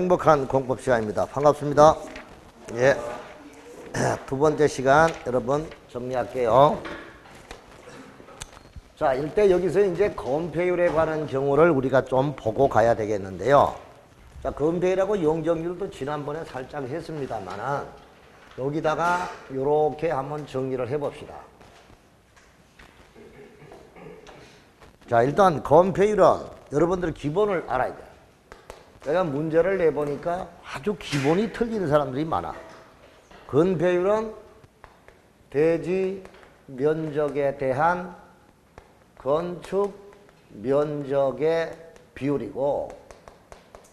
행복한 공법 시간입니다. 반갑습니다. 예. 두 번째 시간 여러분 정리할게요. 자, 일단 여기서 이제 건폐율에 관한 경우를 우리가 좀 보고 가야 되겠는데요. 자, 건폐율하고 용적률도 지난번에 살짝 했습니다만은 여기다가 요렇게 한번 정리를 해봅시다. 자, 일단 건폐율은 여러분들 기본을 알아야 돼요. 내가 문제를 내보니까 아주 기본이 틀리는 사람들이 많아. 건폐율은 대지 면적에 대한 건축 면적의 비율이고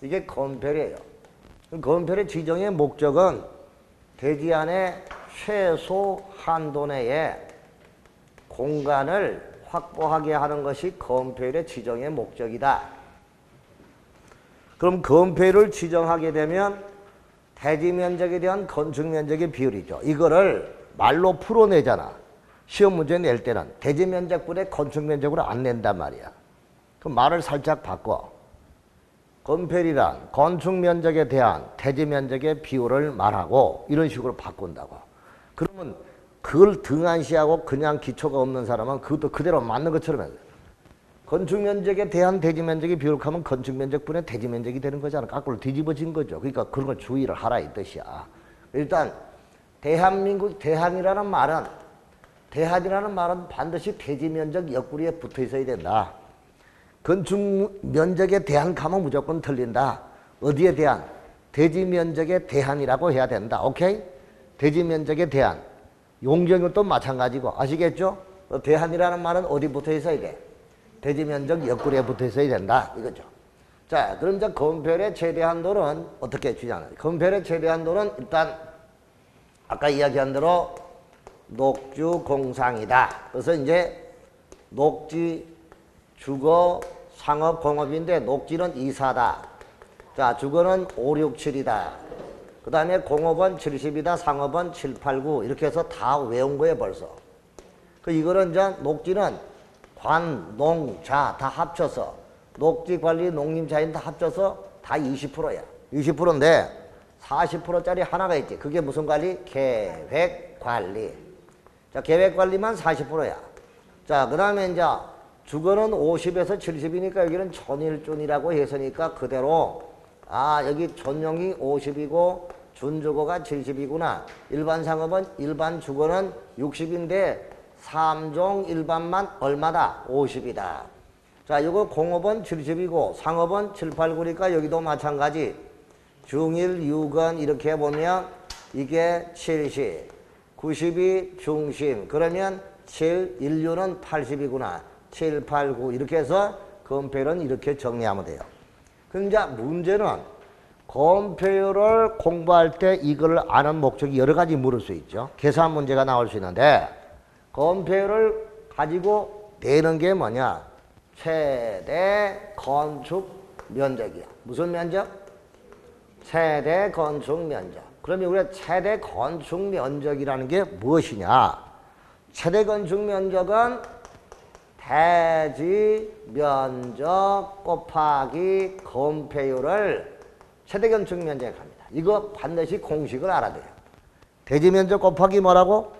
이게 건폐율이에요. 건폐율의 지정의 목적은 대지 안에 최소 한도 내에 공간을 확보하게 하는 것이 건폐율의 지정의 목적이다. 그럼 건폐율을 지정하게 되면 대지 면적에 대한 건축 면적의 비율이죠. 이거를 말로 풀어내잖아. 시험 문제 낼 때는 대지 면적분의 건축 면적으로 안 낸단 말이야. 그럼 말을 살짝 바꿔. 건폐율이란 건축 면적에 대한 대지 면적의 비율을 말하고 이런 식으로 바꾼다고. 그러면 그걸 등한시하고 그냥 기초가 없는 사람은 그것도 그대로 맞는 것처럼 해야 돼. 건축 면적에 대한 대지 면적의 비율을 하면 건축 면적분의 대지 면적이 되는 거잖아. 거꾸로 뒤집어진 거죠. 그러니까 그런 걸 주의를 하라 이 뜻이야. 일단 대한민국 대한이라는 말은 반드시 대지 면적 옆구리에 붙어 있어야 된다. 건축 면적에 대한 가면 무조건 틀린다. 어디에 대한? 대지 면적에 대한이라고 해야 된다. 오케이? 대지 면적에 대한. 용적률도 마찬가지고 아시겠죠? 대한이라는 말은 어디 붙어 있어야 돼? 대지 면적 옆구리에 붙어 있어야 된다. 이거죠. 자, 그럼 이제 건폐율의 최대 한도는 어떻게 주장하냐? 건폐율의 최대 한도는 일단 아까 이야기한 대로 녹주 공상이다. 그래서 이제 녹지, 주거, 상업, 공업인데 녹지는 2, 4다. 자, 주거는 5, 6, 7이다. 그 다음에 공업은 70이다. 상업은 7, 8, 9 이렇게 해서 다 외운 거예요 벌써. 그 이거는 이제 녹지는 관, 농, 자 다 합쳐서 녹지관리, 농림자인 다 합쳐서 다 20%야. 20%인데 40%짜리 하나가 있지. 그게 무슨 관리? 계획관리. 자, 계획관리만 40%야. 자, 그 다음에 이제 주거는 50에서 70이니까 여기는 전일준이라고 했으니까 그대로 여기 전용이 50이고 준주거가 70이구나. 일반 상업은 일반 주거는 60인데 3종 일반만 얼마다? 50이다. 자, 이거 공업은 70이고 상업은 7, 8, 9니까 여기도 마찬가지. 중일, 유건 이렇게 보면 이게 70, 90이 중심. 그러면 7, 인류는 80이구나. 7, 8, 9 이렇게 해서 건폐율은 이렇게 정리하면 돼요. 그럼 이제 문제는 건폐율을 공부할 때 이걸 아는 목적이 여러 가지 물을 수 있죠. 계산 문제가 나올 수 있는데 건폐율을 가지고 내는 게 뭐냐? 최대 건축 면적이야. 무슨 면적? 최대 건축 면적. 그러면 우리가 최대 건축 면적이라는 게 무엇이냐? 최대 건축 면적은 대지 면적 곱하기 건폐율을 최대 건축 면적에 합니다. 이거 반드시 공식을 알아야 돼요. 대지 면적 곱하기 뭐라고?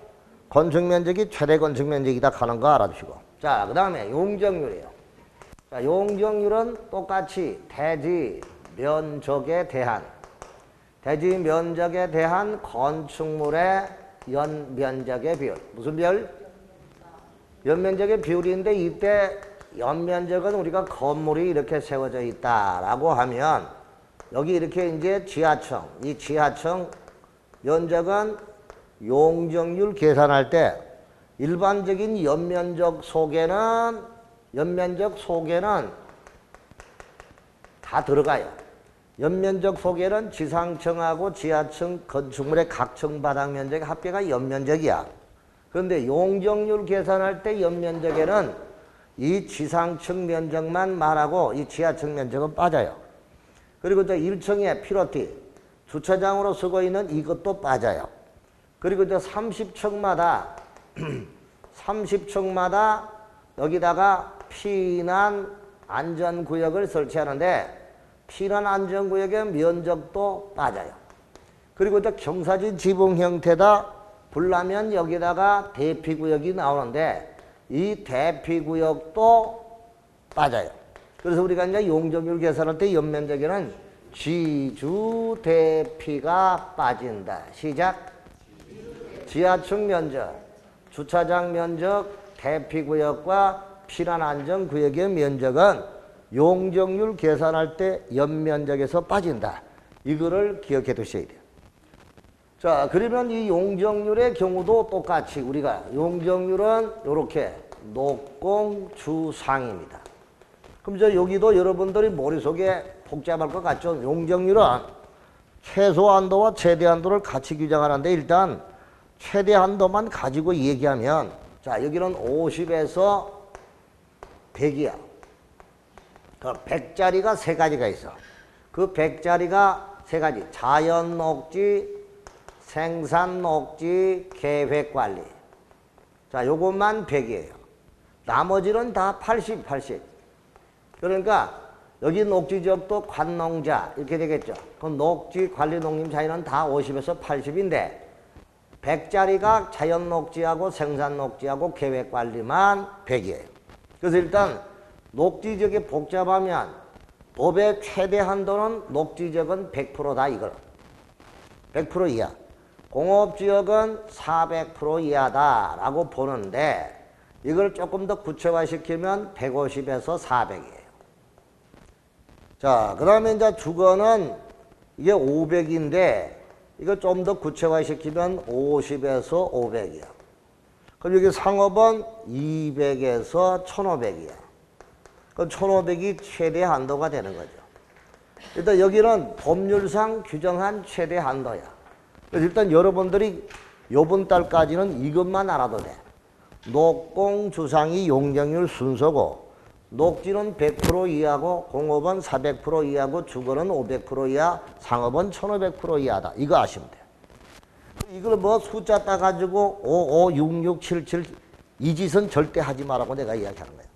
건축 면적이 최대 건축 면적이다 하는 거 알아두시고. 자, 그 다음에 용적률이에요. 자, 용적률은 똑같이 대지 면적에 대한 건축물의 연면적의 비율. 무슨 비율? 연면적의 비율인데 이때 연면적은 우리가 건물이 이렇게 세워져 있다라고 하면 여기 이렇게 이제 지하층, 이 지하층 면적은 용적률 계산할 때 일반적인 연면적 속에는 다 들어가요. 연면적 속에는 지상층하고 지하층 건축물의 각층 바닥 면적의 합계가 연면적이야. 그런데 용적률 계산할 때 연면적에는 이 지상층 면적만 말하고 이 지하층 면적은 빠져요. 그리고 저 1층에 필요티 주차장으로 쓰고 있는 이것도 빠져요. 그리고 저 30층마다 여기다가 피난 안전구역을 설치하는데 필요한 안전구역의 면적도 빠져요. 그리고 또 경사진 지붕 형태다 불나면 여기다가 대피구역이 나오는데 이 대피구역도 빠져요. 그래서 우리가 이제 용적률 계산할 때 연면적에는 지주 대피가 빠진다. 시작. 지하층 면적, 주차장 면적, 대피구역과 필요한 안전구역의 면적은 용적률 계산할 때 연면적에서 빠진다. 이거를 기억해 두셔야 돼요. 자, 그러면 이 용적률의 경우도 똑같이 우리가 용적률은 이렇게 녹공주상입니다. 그럼 저 여기도 여러분들이 머릿속에 복잡할 것 같죠? 용적률은 최소한도와 최대한도를 같이 규정하는데 일단 최대한도만 가지고 얘기하면 자, 여기는 50에서 100이야. 그 100짜리가 세 가지가 있어. 그 100짜리가 세 가지. 자연 녹지, 생산 녹지, 계획 관리. 자, 요것만 100이에요. 나머지는 다 80, 80. 그러니까 여기 녹지 지역도 관농자 이렇게 되겠죠. 그럼 녹지 관리 농림 차이는 다 50에서 80인데 100짜리가 자연 녹지하고 생산 녹지하고 계획 관리만 100이에요. 그래서 일단 녹지 지역이 복잡하면 법의 최대 한도는 녹지 지역은 100%다 이걸. 100% 이하. 공업지역은 400% 이하다라고 보는데 이걸 조금 더 구체화시키면 150에서 400이에요. 자, 그 다음에 이제 주거는 이게 500인데 이거 좀 더 구체화시키면 50에서 500이야. 그럼 여기 상업은 200에서 1500이야. 그럼 1500이 최대 한도가 되는 거죠. 일단 여기는 법률상 규정한 최대 한도야. 그래서 일단 여러분들이 요번 달까지는 이것만 알아도 돼. 녹공주상이 용적률 순서고 녹지는 100% 이하고 공업은 400% 이하고 주거는 500% 이하, 상업은 1500% 이하다. 이거 아시면 돼요. 이걸 뭐 숫자 따가지고 55, 66, 77 이 짓은 절대 하지 말라고 내가 이야기하는 거예요.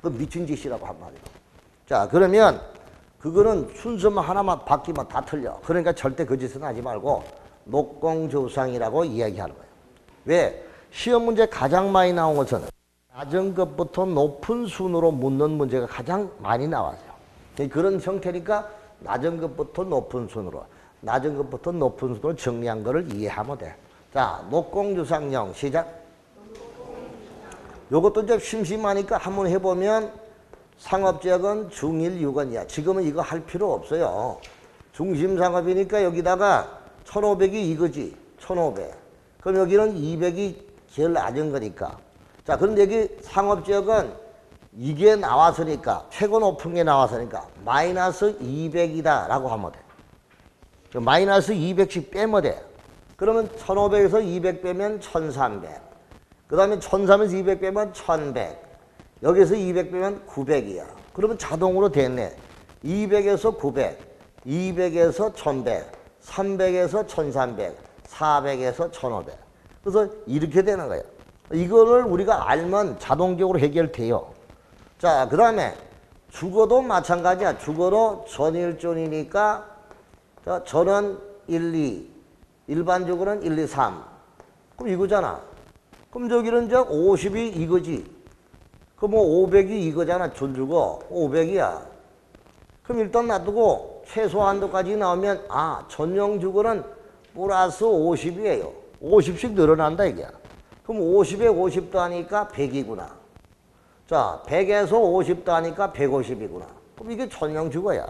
그 미친 짓이라고 한 말이에요. 자, 그러면 그거는 순서만 하나만 바뀌면 다 틀려. 그러니까 절대 그 짓은 하지 말고 녹공주상이라고 이야기하는 거예요. 왜? 시험 문제 가장 많이 나온 것은 낮은 것부터 높은 순으로 묻는 문제가 가장 많이 나와요. 그런 형태니까 낮은 것부터 높은 순으로, 낮은 것부터 높은 순으로 정리한 거를 이해하면 돼. 자, 녹공주상령 시작. 요것도 이제 심심하니까 한번 해보면 상업지역은 중1 6원이야. 지금은 이거 할 필요 없어요. 중심상업이니까 여기다가 1500이 이거지. 1500. 그럼 여기는 200이 제일 낮은 거니까. 자, 그런데 여기 상업지역은 이게 나왔으니까, 최고 높은 게 나왔으니까, 마이너스 200이다 라고 하면 돼. 마이너스 200씩 빼면 돼. 그러면 1500에서 200 빼면 1300. 그 다음에 1300에서 200 빼면 1100. 여기서 200 빼면 900이야. 그러면 자동으로 됐네. 200에서 900, 200에서 1100, 300에서 1300, 400에서 1500. 그래서 이렇게 되는 거예요. 이거를 우리가 알면 자동적으로 해결돼요. 자, 그 다음에 주거도 마찬가지야. 주거로 전일존이니까 전은 1, 2, 일반적으로는 1, 2, 3. 그럼 이거잖아. 그럼 저기는 이제 50이 이거지. 그럼 뭐 500이 이거잖아. 전주거 500이야. 그럼 일단 놔두고 최소 한도까지 나오면 아, 전용 주거는 플러스 50이에요. 50씩 늘어난다 이게. 그럼 50에 50도 하니까 100이구나. 자, 100에서 50도 하니까 150이구나. 그럼 이게 전용 주거야.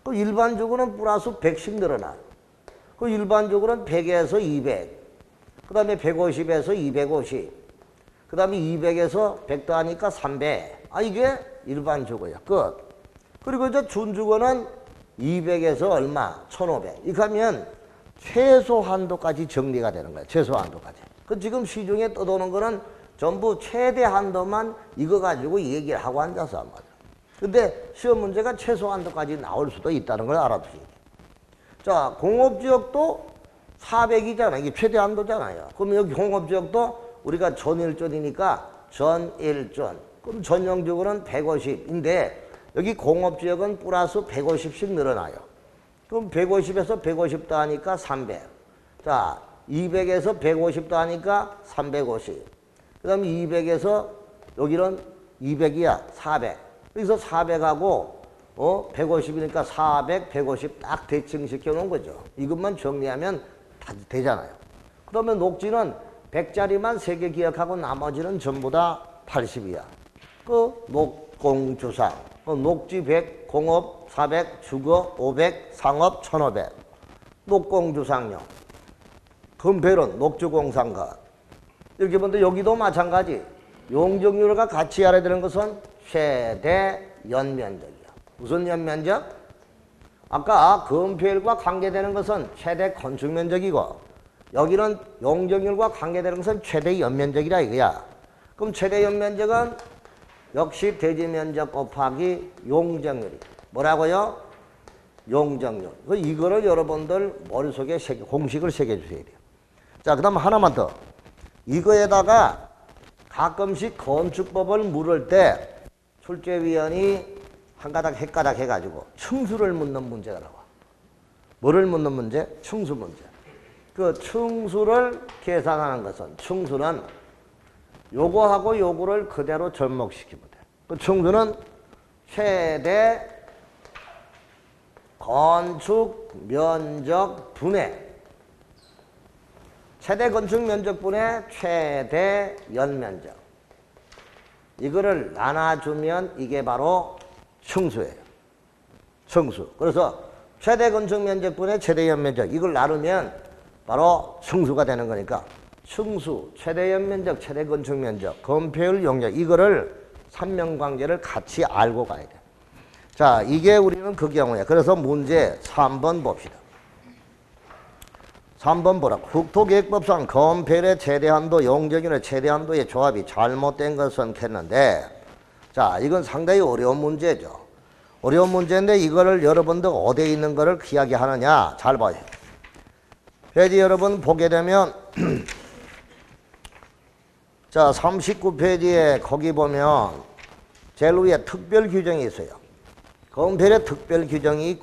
그럼 일반 주거는 플러스 100씩 늘어나. 그 일반 주거는 100에서 200. 그 다음에 150에서 250. 그 다음에 200에서 100도 하니까 300. 아, 이게 일반 주거야. 끝. 그리고 이제 준주거는 200에서 얼마? 1500. 이렇게 하면 최소 한도까지 정리가 되는 거야. 최소 한도까지. 그 지금 시중에 떠도는 거는 전부 최대 한도만 이거 가지고 얘기를 하고 앉아서 한 거죠. 근데 시험 문제가 최소 한도까지 나올 수도 있다는 걸 알아두시기. 자, 공업지역도 400이잖아. 이게 최대 한도잖아요. 그럼 여기 공업지역도 우리가 전일존이니까 전일존. 그럼 전용적으로는 150인데 여기 공업지역은 플러스 150씩 늘어나요. 그럼 150에서 150 더하니까 300. 자, 200에서 150 더하니까 350. 그 다음에 200에서 여기는 200이야. 400. 그래서 400하고 150이니까 400, 150 딱 대칭시켜 놓은 거죠. 이것만 정리하면 다 되잖아요. 그러면 녹지는 100짜리만 3개 기억하고 나머지는 전부 다 80이야. 그 녹공주상. 녹지 100, 공업 400, 주거 500, 상업 1500. 녹공주상용. 금폐론 녹주공상가. 이렇게 보는데 여기도 마찬가지. 용적률과 같이 알아야 되는 것은 최대 연면적이야. 무슨 연면적? 아까 금폐율과 관계되는 것은 최대 건축면적이고 여기는 용적률과 관계되는 것은 최대 연면적이라 이거야. 그럼 최대 연면적은 역시 대지면적 곱하기 용적률이 뭐라고요? 용적률. 이거를 여러분들 머릿속에 공식을 새겨주셔야 돼요. 자, 그 다음 하나만 더. 이거에다가 가끔씩 건축법을 물을 때 출제위원이 한 가닥 헷가닥 해가지고 층수를 묻는 문제가 나와. 뭐를 묻는 문제? 층수 문제. 그 층수를 계산하는 것은 층수는 요거하고 요거를 그대로 접목시키면 돼. 그 층수는 최대 건축 면적 분의 최대 건축 면적 분의 최대 연면적. 이거를 나눠주면 이게 바로 층수예요. 층수. 그래서 최대 건축 면적 분의 최대 연면적 이걸 나누면 바로 층수가 되는 거니까 층수, 최대 연면적, 최대 건축 면적, 건폐율, 용적 이거를 삼명관계를 같이 알고 가야 돼. 자, 이게 우리는 그 경우에 그래서 문제 3번 봅시다. 3번 보라. 국토계획법상 건폐율의 최대한도, 용적률의 최대한도의 조합이 잘못된 것은 겠는데 자, 이건 상당히 어려운 문제죠. 어려운 문제인데 이거를 여러분들 어디에 있는 거를 이야기하느냐 잘 봐요. 페이지 여러분 보게 되면 자 39페이지에 거기 보면 제일 위에 특별 규정이 있어요. 건폐율의 특별 규정이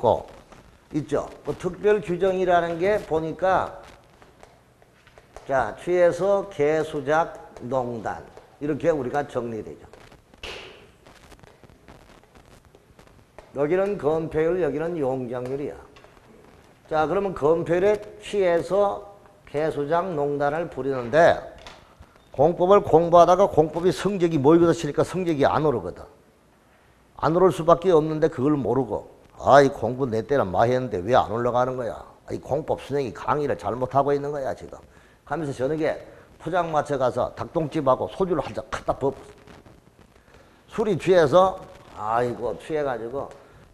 있죠. 그 특별 규정이라는 게 보니까 자 취해서 개수작 농단 이렇게 우리가 정리되죠. 여기는 건폐율, 여기는 용적률이야. 자, 그러면 건폐율에 취해서 개수작 농단을 부리는데 공법을 공부하다가 공법이 성적이 모의고사 치니까 성적이 안 오르거든. 안 오를 수밖에 없는데 그걸 모르고 이 공부 내 때는 많이 했는데 왜 안 올라가는 거야? 이 공법 선생님이 강의를 잘못하고 있는 거야 지금. 하면서 저녁에 포장마차 가서 닭똥집하고 소주를 한 잔 갖다 법. 술이 취해서 취해가지고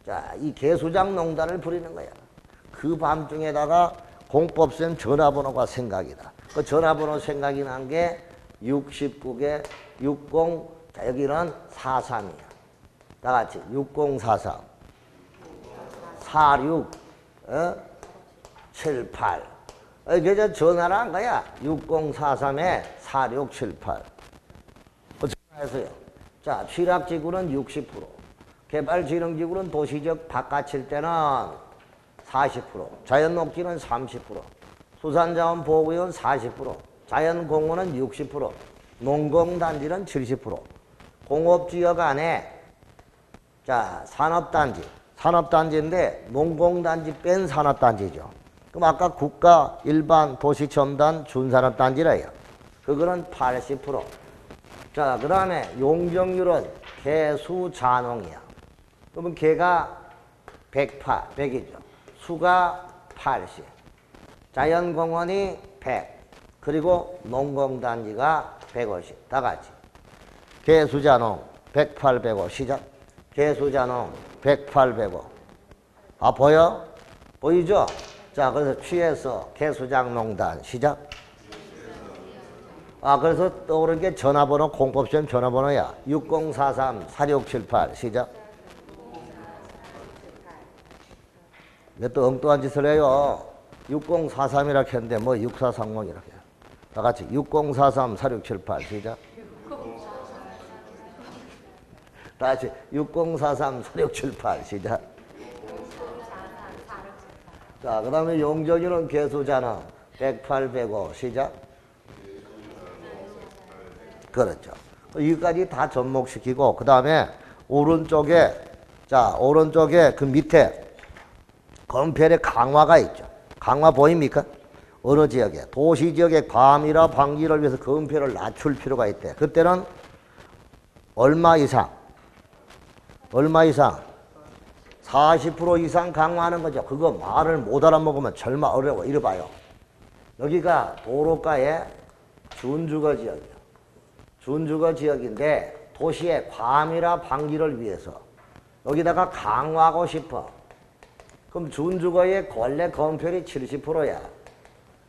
자, 이 개수작 농단을 부리는 거야. 그 밤중에다가 공법쌤 전화번호가 생각이다. 그 전화번호 생각이 난 게 69개 60, 자, 여기는 43이야. 다 같이 6043, 46, 78. 그래서 전화를 한 거야. 6043에 4678. 전화해서요. 자, 취락지구는 60%. 개발진흥지구는 도시적 바깥일 때는 40%, 자연녹지는 30%, 수산자원보호구역은 40%, 자연공원은 60%, 농공단지는 70%, 공업지역 안에 자 산업단지인데 농공단지 뺀 산업단지죠. 그럼 아까 국가, 일반, 도시첨단, 준산업단지라요. 그거는 80%. 자, 그 다음에 용적률은 개수자농이야. 그러면 개가 100이죠. 수가 80. 자연공원이 100. 그리고 농공단지가 150. 다 같이. 개수자농 108, 105. 시작. 개수자농 108, 105. 보여? 보이죠? 자, 그래서 취해서 개수작농단. 시작. 그래서 떠오른 게 전화번호, 공법시험 전화번호야. 6043-4678. 시작. 왜 또 엉뚱한 짓을 해요? 6043이라고 했는데 뭐 6430이라고 해요. 다 같이 6043-4678. 시작. 다시 6043-4678 시작. 자, 그 다음에 용적이는 개수잖아. 108, 105 시작. 그렇죠. 여기까지 다 접목시키고 그 다음에 오른쪽에 자 오른쪽에 그 밑에 건폐의 강화가 있죠. 강화 보입니까? 어느 지역에 도시 지역의 과밀화 방지를 위해서 건폐를 낮출 필요가 있대. 그때는 얼마 이상? 40% 이상 강화하는 거죠. 그거 말을 못 알아먹으면 절마 어려워. 이리 봐요. 여기가 도로가의 준주거 지역이에요. 준주거 지역인데 도시의 과밀화 방지를 위해서 여기다가 강화하고 싶어. 그럼 준주거의 원래 건폐율이 70%야.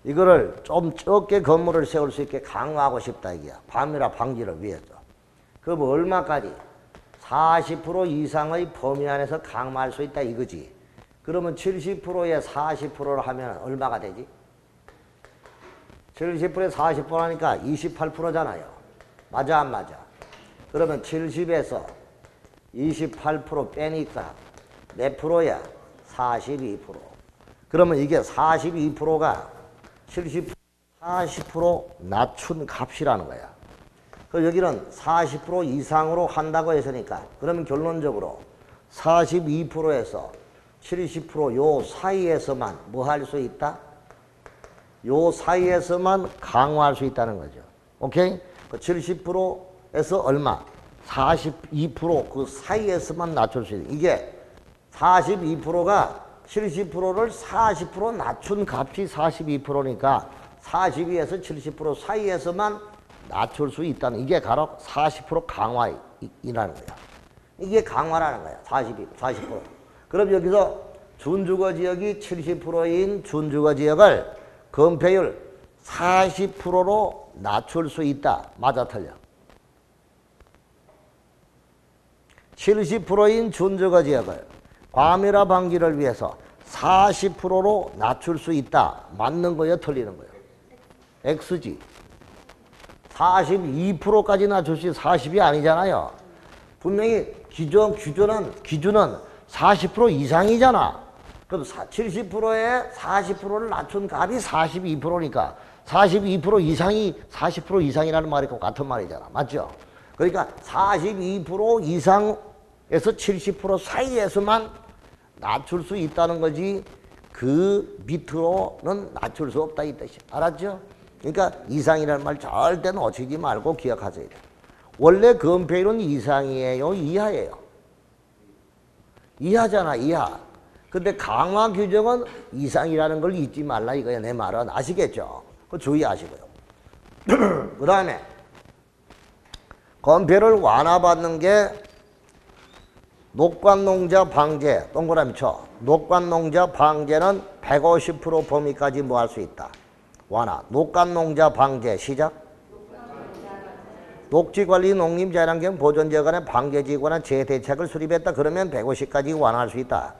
이거를 좀 적게 건물을 세울 수 있게 강화하고 싶다 이게야. 과밀화 방지를 위해서. 그럼 얼마까지? 40% 이상의 범위 안에서 강화할 수 있다 이거지. 그러면 70%에 40%를 하면 얼마가 되지? 70%에 40% 하니까 28%잖아요. 맞아 안 맞아? 그러면 70에서 28% 빼니까 몇 프로야? 42%. 그러면 이게 42%가 70% 40% 낮춘 값이라는 거야. 그 여기는 40% 이상으로 한다고 했으니까 그러면 결론적으로 42%에서 70% 요 사이에서만 뭐 할 수 있다? 요 사이에서만 강화할 수 있다는 거죠. 오케이? 그 70%에서 얼마? 42%그 사이에서만 낮출 수 있는. 이게 42%가 70%를 40% 낮춘 값이 42%니까 42에서 70% 사이에서만 낮출 수 있다는 이게 바로 40% 강화이라는 거야. 이게 강화라는 거야. 40%. 그럼 여기서 준주거 지역이 70%인 준주거 지역을 건폐율 40%로 낮출 수 있다. 맞아 틀려? 70%인 준주거 지역을 과밀화 방지를 위해서 40%로 낮출 수 있다. 맞는 거예요? 틀리는 거예요? X지. 42%까지 낮출 수 있어. 40이 아니잖아요. 분명히 규준은 40% 이상이잖아. 그럼 70%에 40%를 낮춘 값이 42%니까 42% 이상이 40% 이상이라는 말이 같은 말이잖아. 맞죠? 그러니까 42% 이상에서 70% 사이에서만 낮출 수 있다는 거지 그 밑으로는 낮출 수 없다 이 뜻이야. 알았죠? 그러니까 이상이라는 말 절대 놓치지 말고 기억하세요. 원래 건폐율은 이상이에요? 이하예요? 이하잖아, 이하. 근데 강화 규정은 이상이라는 걸 잊지 말라 이거야. 내 말은 아시겠죠? 그 주의하시고요. 그 다음에 건폐를 완화받는 게 녹관농자 방제, 동그라미 쳐. 녹관농자 방제는 150% 범위까지 뭐 할 수 있다. 완화. 녹관농자 방제 시작. 녹지관리 농림자연환경 보존지역 간의 방제지에 관한 재대책을 수립했다. 그러면 150까지 완화할 수 있다.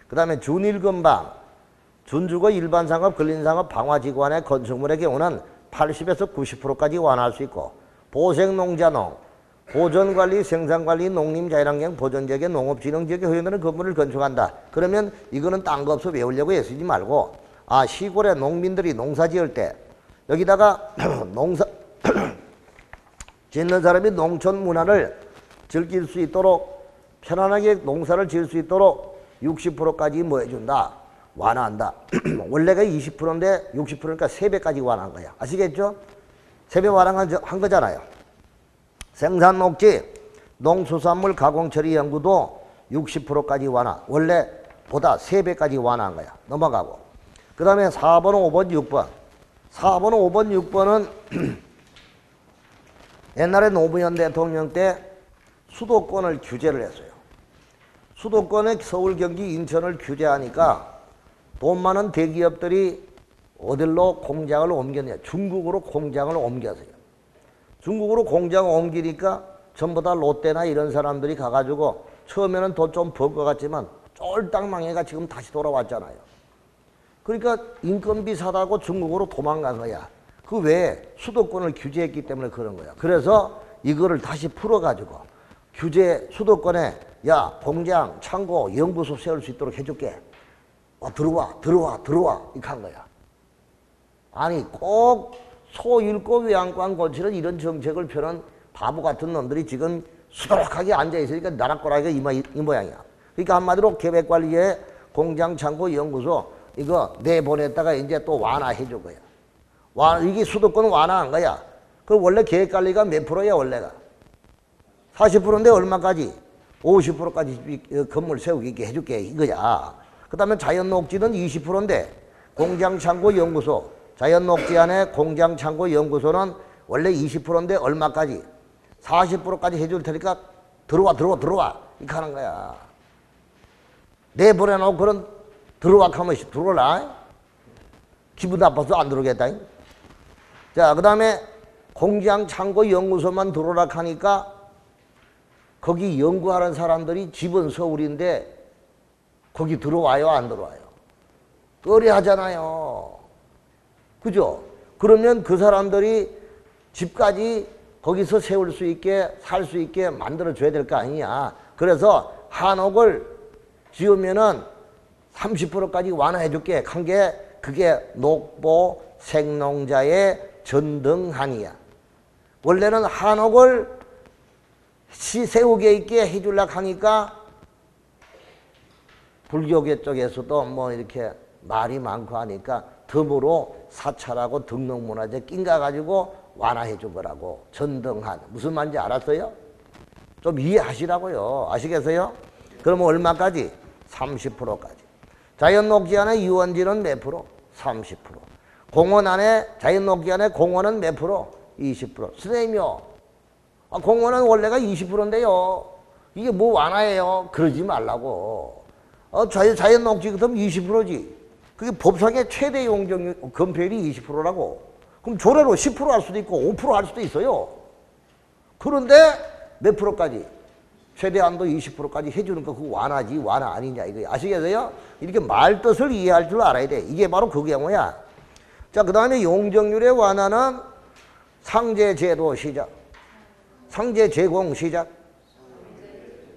그 다음에 준일근방, 준주거 일반상업, 근린상업, 방화지구안의 건축물의 경우는 80에서 90%까지 완화할 수 있고 보생농자농, 보존관리, 생산관리, 농림자연환경 보존지역의 농업진흥지역에 허용되는 건물을 건축한다. 그러면 이거는 딴 거 없어 외우려고 애쓰지 말고 시골에 농민들이 농사 지을 때 여기다가 농사 짓는 사람이 농촌 문화를 즐길 수 있도록 편안하게 농사를 지을 수 있도록 60%까지 뭐 해준다. 완화한다. 원래가 20%인데 60%니까 3배까지 완화한 거야. 아시겠죠? 3배 완화한 거잖아요. 생산녹지, 농수산물 가공처리 연구도 60%까지 완화. 원래보다 3배까지 완화한 거야. 넘어가고. 그 다음에 4번, 5번, 6번. 4번, 5번, 6번은 옛날에 노무현 대통령 때 수도권을 규제를 했어요. 수도권에 서울, 경기, 인천을 규제하니까 돈 많은 대기업들이 어딜로 공장을 옮겼냐. 중국으로 공장을 옮겼어요. 중국으로 공장을 옮기니까 전부 다 롯데나 이런 사람들이 가가지고 처음에는 돈 좀 벌 것 같지만 쫄딱 망해가 지금 다시 돌아왔잖아요. 그러니까 인건비 사다고 중국으로 도망간 거야. 그 외에 수도권을 규제했기 때문에 그런 거야. 그래서 이거를 다시 풀어가지고 규제 수도권에 야 공장, 창고, 연구소 세울 수 있도록 해줄게. 들어와 이렇게 한 거야. 아니 꼭 소일고 외양간 고치는 이런 정책을 펴는 바보 같은 놈들이 지금 수두룩하게 앉아있으니까 나락고라기가 이 모양이야. 그러니까 한마디로 계획관리에 공장, 창고, 연구소 이거 내보냈다가 이제 또 완화해 줄 거야. 이게 수도권 완화한 거야. 그 원래 계획관리가 몇 프로야 원래가? 40%인데 얼마까지? 50%까지 건물 세우게 해줄게 이거야. 그 다음에 자연녹지는 20%인데 공장, 창고, 연구소 자연녹지 안에 공장, 창고, 연구소는 원래 20%인데 얼마까지? 40%까지 해줄 테니까 들어와 이렇게 하는 거야. 내보내놓고 그런 들어와 하면 들어올라? 기분 나빠서 안 들어오겠다. 자, 그 다음에 공장, 창고, 연구소만 들어오라 하니까 거기 연구하는 사람들이 집은 서울인데 거기 들어와요 안 들어와요? 꺼려하잖아요. 그죠? 그러면 그 사람들이 집까지 거기서 세울 수 있게 살 수 있게 만들어줘야 될 거 아니냐. 그래서 한옥을 지으면은 30%까지 완화해 줄게 한 게 그게 녹보 생농자의 전등한이야. 원래는 한옥을 세우게 있게 해주려고 하니까 불교계 쪽에서도 뭐 이렇게 말이 많고 하니까 덤으로 사찰하고 등록문화재 낀가가지고 완화해 준 거라고. 전등한. 무슨 말인지 알았어요? 좀 이해하시라고요. 아시겠어요? 그러면 얼마까지? 30%까지. 자연녹지 안에 유원지는 몇 프로? 30%. 공원 안에 자연녹지 안에 공원은 몇 프로? 20%. 선생님이요. 공원은 원래가 20%인데요. 이게 뭐 완화예요? 그러지 말라고. 자연녹지 그럼 20%지. 그게 법상의 최대 용적 건폐율이 20%라고. 그럼 조례로 10% 할 수도 있고 5% 할 수도 있어요. 그런데 몇 프로까지? 최대한도 20%까지 해주는 거 그거 완화지 완화 아니냐 이거 아시겠어요? 이렇게 말뜻을 이해할 줄 알아야 돼. 이게 바로 그 경우야. 자, 그 다음에 용적률의 완화는 상제제도 시작. 상제 제공 시작.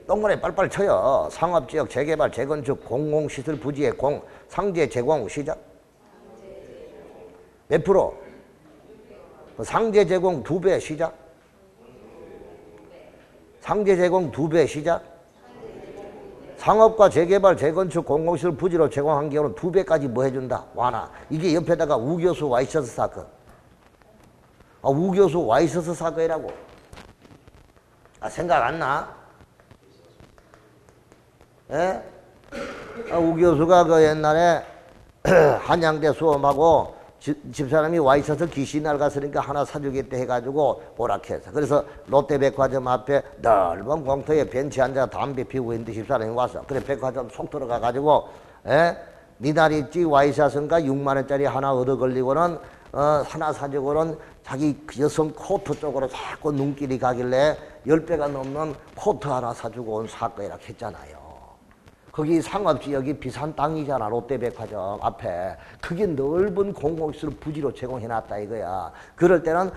동그라미 빨빨 쳐요. 상업지역 재개발 재건축 공공시설 부지의 공 상제 제공 시작. 몇 프로? 상제 제공 2배 시작. 상제 제공 2배 시작. 상업과 재개발 재건축 공공시설 부지로 제공한 경우는 2배까지 뭐 해준다? 완화. 이게 옆에다가 우교수 와이셔츠 사건. 우교수 와이셔츠 사건이라고. 생각 안 나? 예? 우교수가 그 옛날에 한양대 수험하고 집사람이 와이셔츠 귀신이 낡았으니까 하나 사주겠다 해가지고 오락해서. 그래서 롯데백화점 앞에 넓은 공터에 벤치 앉아 담배 피우고 있는데 집사람이 와서. 그래 백화점 속 들어가가지고 미나리찌 와이셔츠인가 6만 원짜리 하나 얻어 걸리고는 하나 사주고는 자기 여성 코트 쪽으로 자꾸 눈길이 가길래 10배가 넘는 코트 하나 사주고 온 사건이라고 했잖아요. 거기 상업지역이 비싼 땅이잖아. 롯데백화점 앞에. 그게 넓은 공공시설 부지로 제공해놨다 이거야. 그럴 때는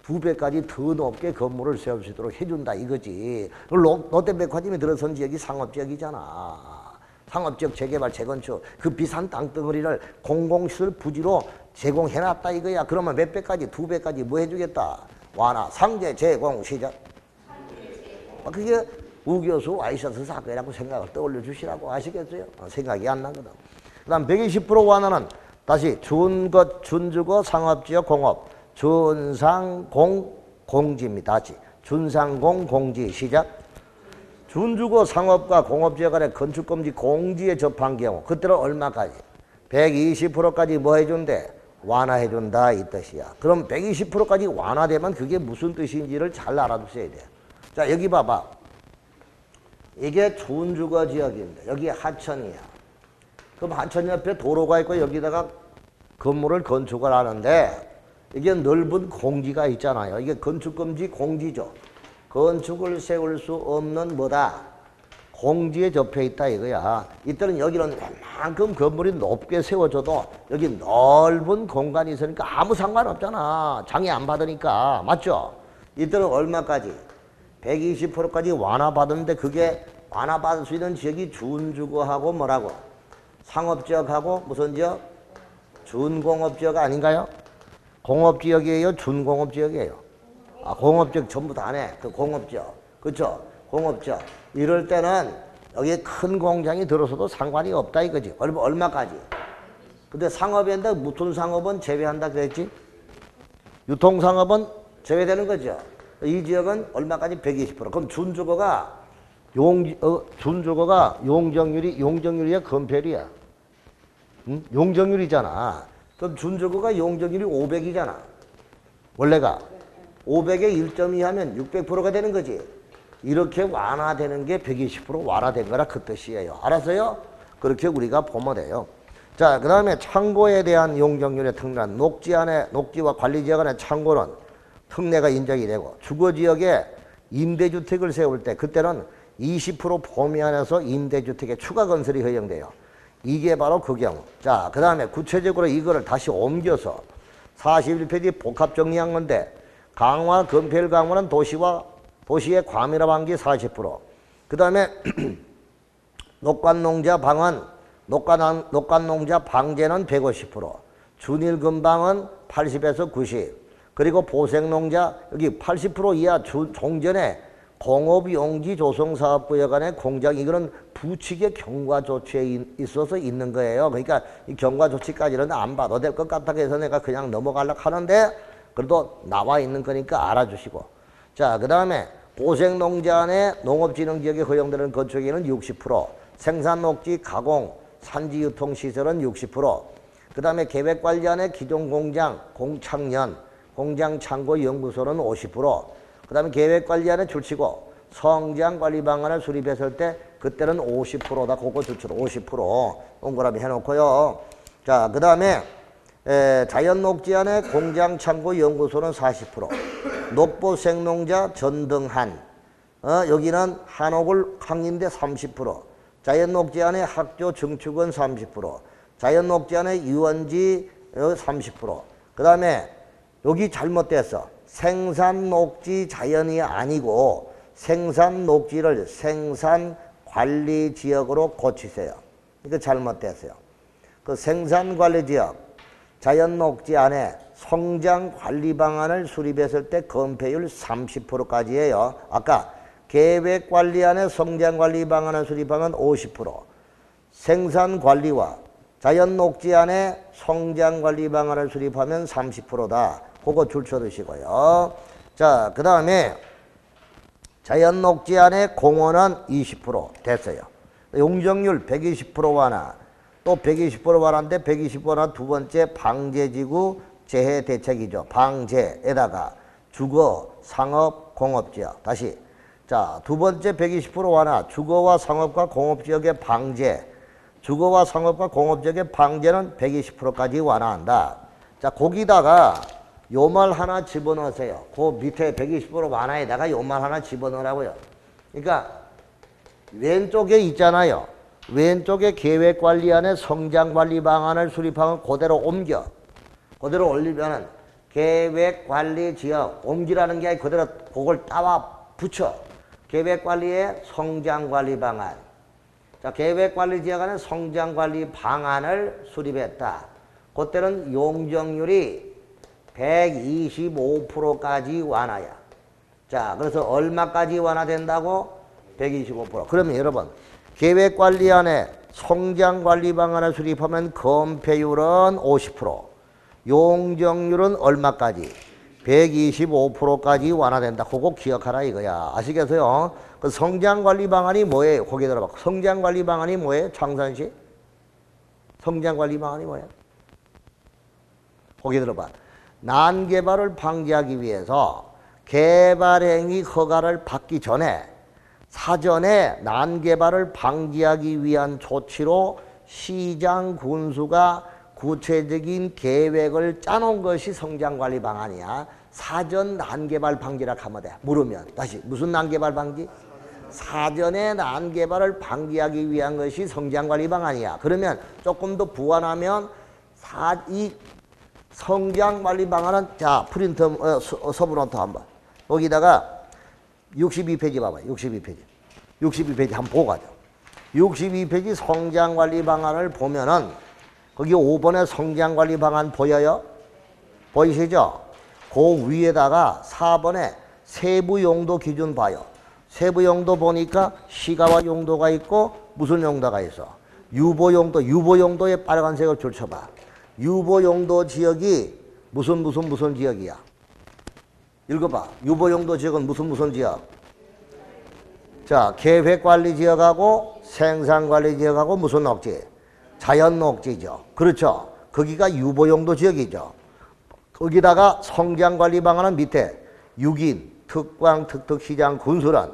2배까지 더 높게 건물을 세울 수 있도록 해준다 이거지. 롯데백화점이 들어선 지역이 상업지역이잖아. 상업지역 재개발 재건축 그 비싼 땅덩어리를 공공시설 부지로 제공해놨다 이거야. 그러면 몇 배까지? 2배까지 뭐 해주겠다? 완화. 상제 제공 시작. 그게 우교수 와이셔츠 사건이라고 생각을 떠올려 주시라고. 아시겠어요? 생각이 안 나거든. 그 다음 120% 완화는 다시 준주거 상업지역 공업 준상공 공지입니다. 다시 준상공 공지 시작. 준주거 상업과 공업지역 간의 건축금지 공지에 접한 경우 그때는 얼마까지? 120%까지 뭐 해준대? 완화해준다 이 뜻이야. 그럼 120%까지 완화되면 그게 무슨 뜻인지를 잘 알아두셔야 돼. 자, 여기 봐봐. 이게 준주거 지역인데 여기 하천이야. 그럼 하천 옆에 도로가 있고 여기다가 건물을 건축을 하는데 이게 넓은 공지가 있잖아요. 이게 건축금지 공지죠. 건축을 세울 수 없는 뭐다? 공지에 접해 있다 이거야. 이때는 여기는 웬만큼 건물이 높게 세워져도 여기 넓은 공간이 있으니까 아무 상관없잖아. 장애 안 받으니까. 맞죠? 이때는 얼마까지? 120%까지 완화받았는데 그게 완화받을 수 있는 지역이 준주거하고 뭐라고? 상업지역하고 무슨 지역? 준공업지역 아닌가요? 공업지역이에요? 준공업지역이에요? 아, 공업지역 전부 다네. 그 공업지역. 그쵸? 공업지역. 이럴 때는 여기에 큰 공장이 들어서도 상관이 없다 이거지. 얼마까지? 근데 상업인데 무통상업은 제외한다 그랬지? 유통상업은 제외되는 거죠. 이 지역은 얼마까지? 120%. 그럼 준주거가 용적률이야 건폐율이야? 응? 용적률이잖아. 그럼 준주거가 용적률이 500이잖아. 원래가 500에 1.2 하면 600%가 되는 거지. 이렇게 완화되는 게 120% 완화된 거라 그 뜻이에요. 알았어요? 그렇게 우리가 보면 돼요. 자, 그 다음에 창고에 대한 용적률의 특례는 녹지와 관리지역 안에 창고는 특례가 인정이 되고 주거지역에 임대주택을 세울 때 그때는 20% 범위 안에서 임대주택의 추가 건설이 허용돼요. 이게 바로 그 경우. 자, 그 다음에 구체적으로 이거를 다시 옮겨서 41페이지 복합 정리한 건데 강화, 건폐율 강화는 도시의 과밀화 방지 40%. 그 다음에 녹간농자 방제는 150%. 준일금방은 80에서 90. 그리고 보생농자 여기 80% 이하 종전에 공업용지 조성사업구역 안에 공장 이거는 부칙의 경과조치에 있어서 있는 거예요. 그러니까 이 경과조치까지는 안 봐도 될 것 같다고 해서 내가 그냥 넘어가려고 하는데 그래도 나와 있는 거니까 알아주시고. 자, 그 다음에 보생농자 안에 농업진흥지역에 허용되는 건축에는 60%, 생산녹지, 가공, 산지유통시설은 60%, 그 다음에 계획관리안에 기존공장, 공창년, 공장창고 연구소는 50%, 그 다음에 계획관리안에 줄치고 성장관리 방안을 수립했을 때 그때는 50%다. 그거 줄치로 50% 동그라미 해놓고요. 자, 그 다음에 자연녹지안에 공장창고 연구소는 40%, 녹보생농자 전등한 여기는 한옥을 항인대 30%, 자연녹지안에 학교 증축은 30%, 자연녹지안에 유원지 30%. 그 다음에 여기 잘못됐어. 생산녹지 자연이 아니고 생산녹지를 생산관리지역으로 고치세요. 이거 잘못됐어요. 그 생산관리지역 자연녹지 안에 성장관리 방안을 수립했을 때 건폐율 30%까지예요. 아까 계획관리안에 성장관리 방안을 수립하면 50%, 생산관리와 자연녹지안에 성장관리 방안을 수립하면 30%다. 그거 줄쳐두시고요. 자, 그 다음에 자연녹지안에 공원은 20% 됐어요. 용적률 120% 완화, 또 120% 완화인데 120% 완화 두 번째 방제지구 재해 대책이죠. 방제에다가 주거, 상업, 공업지역. 다시. 자, 두 번째 120% 완화, 주거와 상업과 공업지역의 방제. 주거와 상업과 공업지역의 방제는 120%까지 완화한다. 자, 거기다가 요 말 하나 집어넣으세요. 그 밑에 120% 완화에다가 요 말 하나 집어넣으라고요. 그러니까 왼쪽에 있잖아요. 왼쪽에 계획관리안에 성장관리 방안을 수립하면 그대로 옮겨. 그대로 올리면은 계획관리지역 옮기라는 게 아니라 그대로 그걸 따와 붙여. 계획관리의 성장관리 방안. 자, 계획관리지역 안에 성장관리 방안을 수립했다. 그때는 용적률이 125%까지 완화야. 자, 그래서 얼마까지 완화된다고? 125%. 그러면 여러분, 계획관리안에 성장관리 방안을 수립하면 건폐율은 50%, 용적률은 얼마까지? 125%까지 완화된다. 그거 기억하라 이거야. 아시겠어요? 그 성장관리 방안이 뭐예요? 거기 들어봐. 성장관리 방안이 뭐예요? 창산시? 성장관리 방안이 뭐예요? 거기 들어봐. 난개발을 방지하기 위해서 개발행위 허가를 받기 전에 사전에 난개발을 방지하기 위한 조치로 시장 군수가 구체적인 계획을 짜놓은 것이 성장관리 방안이야. 사전 난개발 방지라고 하면 돼. 물으면 다시 무슨 난개발 방지? 사전에 난개발을 방지하기 위한 것이 성장관리 방안이야. 그러면 조금 더 부완하면 이 성장관리 방안은 자 프린터 서브노트 한번 여기다가 62페이지 봐봐요. 62페이지. 62페이지 한번 보고 가죠. 62페이지 성장관리 방안을 보면은 거기 5번에 성장관리 방안 보여요? 보이시죠? 그 위에다가 4번에 세부 용도 기준 봐요. 세부 용도 보니까 시가와 용도가 있고 무슨 용도가 있어? 유보 용도, 유보 용도에 빨간색을 줄쳐봐. 유보 용도 지역이 무슨 지역이야? 읽어봐. 유보 용도 지역은 무슨 지역? 자, 계획관리 지역하고 생산관리 지역하고 무슨 녹지? 자연 녹지죠. 그렇죠. 거기가 유보 용도 지역이죠. 거기다가 성장관리 방안은 밑에 6인, 특광, 특특, 시장, 군수란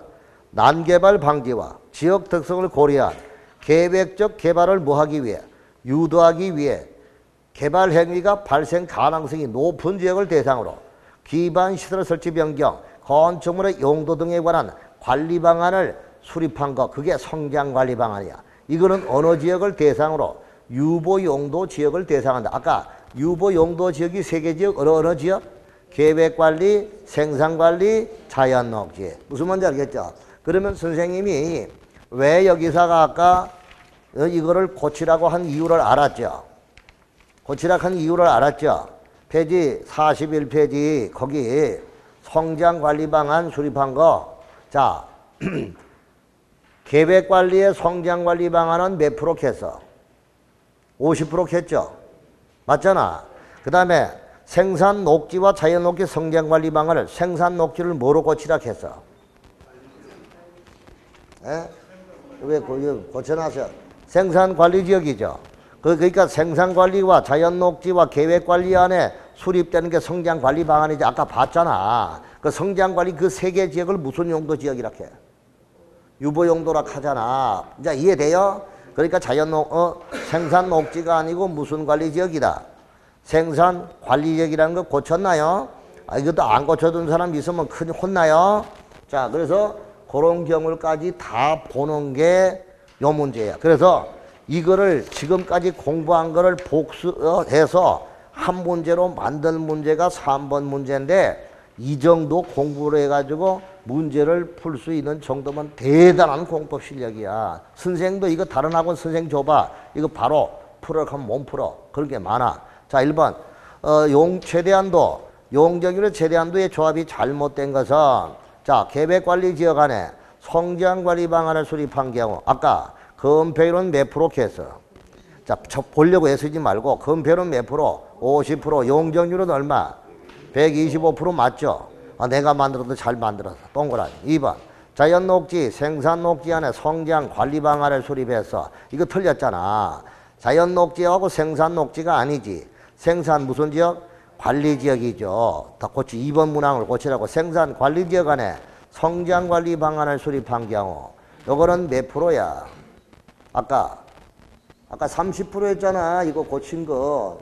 난개발 방지와 지역 특성을 고려한 계획적 개발을 뭐하기 위해? 유도하기 위해 개발 행위가 발생 가능성이 높은 지역을 대상으로 기반 시설 설치 변경, 건축물의 용도 등에 관한 관리 방안을 수립한 것, 그게 성장관리 방안이야. 이거는 어느 지역을 대상으로? 유보 용도 지역을 대상한다. 아까 유보 용도 지역이 3개 지역, 어느 지역? 계획관리, 생산관리, 자연녹지. 무슨 말인지 알겠죠? 그러면 선생님이 왜 여기서가 아까 이거를 고치라고 한 이유를 알았죠? 고치라고 한 이유를 알았죠? 페이지 41페이지 거기 성장관리 방안 수립한 거. 자, 계획관리의 성장관리 방안은 몇 프로 했어? 50% 했죠? 맞잖아. 그 다음에 생산 녹지와 자연 녹지 성장관리 방안을 생산 녹지를 뭐로 고치라고 했어? 에? 왜 고쳐놨어요? 생산관리 지역이죠. 그러니까 생산관리와 자연 녹지와 계획관리 안에 수립되는 게 성장관리 방안이지. 아까 봤잖아. 그 성장관리 그 3개 지역을 무슨 용도 지역이라고 해? 유보 용도라 하잖아. 이제 이해돼요? 그러니까 생산 녹지가 아니고 무슨 관리 지역이다? 생산 관리 지역이라는 거 고쳤나요? 아, 이것도 안 고쳐둔 사람 있으면 큰 혼나요? 자, 그래서 그런 경우까지 다 보는 게 요 문제야. 그래서 이거를 지금까지 공부한 거를 복수해서 한 문제로 만든 문제가 3번 문제인데 이 정도 공부를 해가지고 문제를 풀 수 있는 정도면 대단한 공법 실력이야. 선생도 이거 다른 학원 선생 줘봐. 이거 바로 풀어 하면 못 풀어. 그런 게 많아. 자, 1번 최대한도, 용적률의 최대한도의 조합이 잘못된 것은 자, 계획관리지역 안에 성장관리 방안을 수립한 경우 아까 건폐율은 몇 프로 했어? 자, 보려고 애쓰지 말고 건폐율은 몇 프로? 50%. 용적률은 얼마? 125% 맞죠? 아, 내가 만들어도 잘 만들었어. 동그라미. 2번 자연녹지, 생산녹지 안에 성장관리 방안을 수립해서 이거 틀렸잖아. 자연녹지하고 생산녹지가 아니지. 생산 무슨 지역? 관리지역이죠. 다 고치. 2번 문항을 고치라고. 생산관리지역 안에 성장관리 방안을 수립한 경우 요거는 몇 프로야? 아까 30% 했잖아. 이거 고친 거.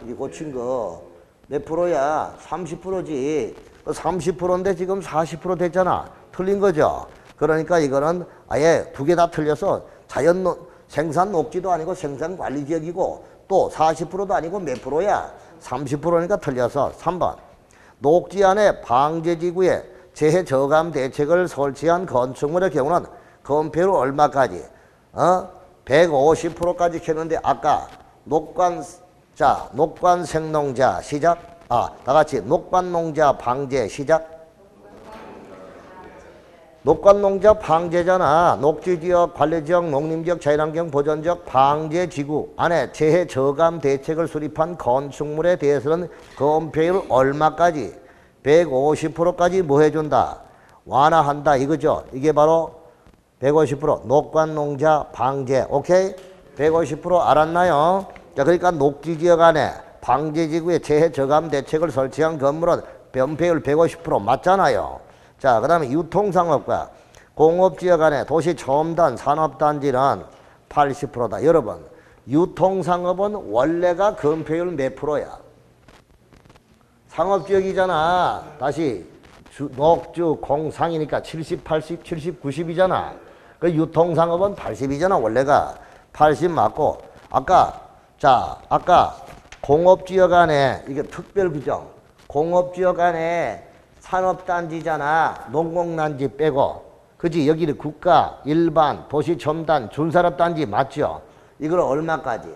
몇 프로야? 30%지. 30%인데 지금 40% 됐잖아. 틀린 거죠. 그러니까 이거는 아예 두 개 다 틀려서 생산 녹지도 아니고 생산 관리 지역이고 또 40%도 아니고 몇 프로야? 30%니까 틀려서 3번. 녹지 안에 방제지구에 재해 저감 대책을 설치한 건축물의 경우는 건폐율 얼마까지? 150%까지 했는데 아까 녹관 생농자 시작. 다 같이 녹관농자 방제 시작. 녹관농자 방제잖아. 녹지지역, 관리지역, 농림지역, 자연환경 보전지역, 방제지구 안에 재해 저감 대책을 수립한 건축물에 대해서는 건폐율 얼마까지? 150%까지 뭐 해준다? 완화한다 이거죠. 이게 바로 150% 녹관농자 방제. 오케이? 150% 알았나요? 자, 그러니까 녹지지역 안에 방제지구에 재해 저감 대책을 설치한 건물은 건폐율 150% 맞잖아요. 자, 그 다음에 유통상업과 공업지역 안에 도시 첨단 산업단지는 80%다. 여러분, 유통상업은 원래가 건폐율 몇 프로야? 상업지역이잖아. 다시 녹주 공상이니까 70, 80, 70, 90이잖아. 그 유통상업은 80이잖아. 원래가 80 맞고 아까 공업지역 안에 이게 특별규정 공업지역 안에 산업단지잖아. 농공단지 빼고. 그지? 여기는 국가, 일반, 도시첨단, 준산업단지 맞죠? 이걸 얼마까지?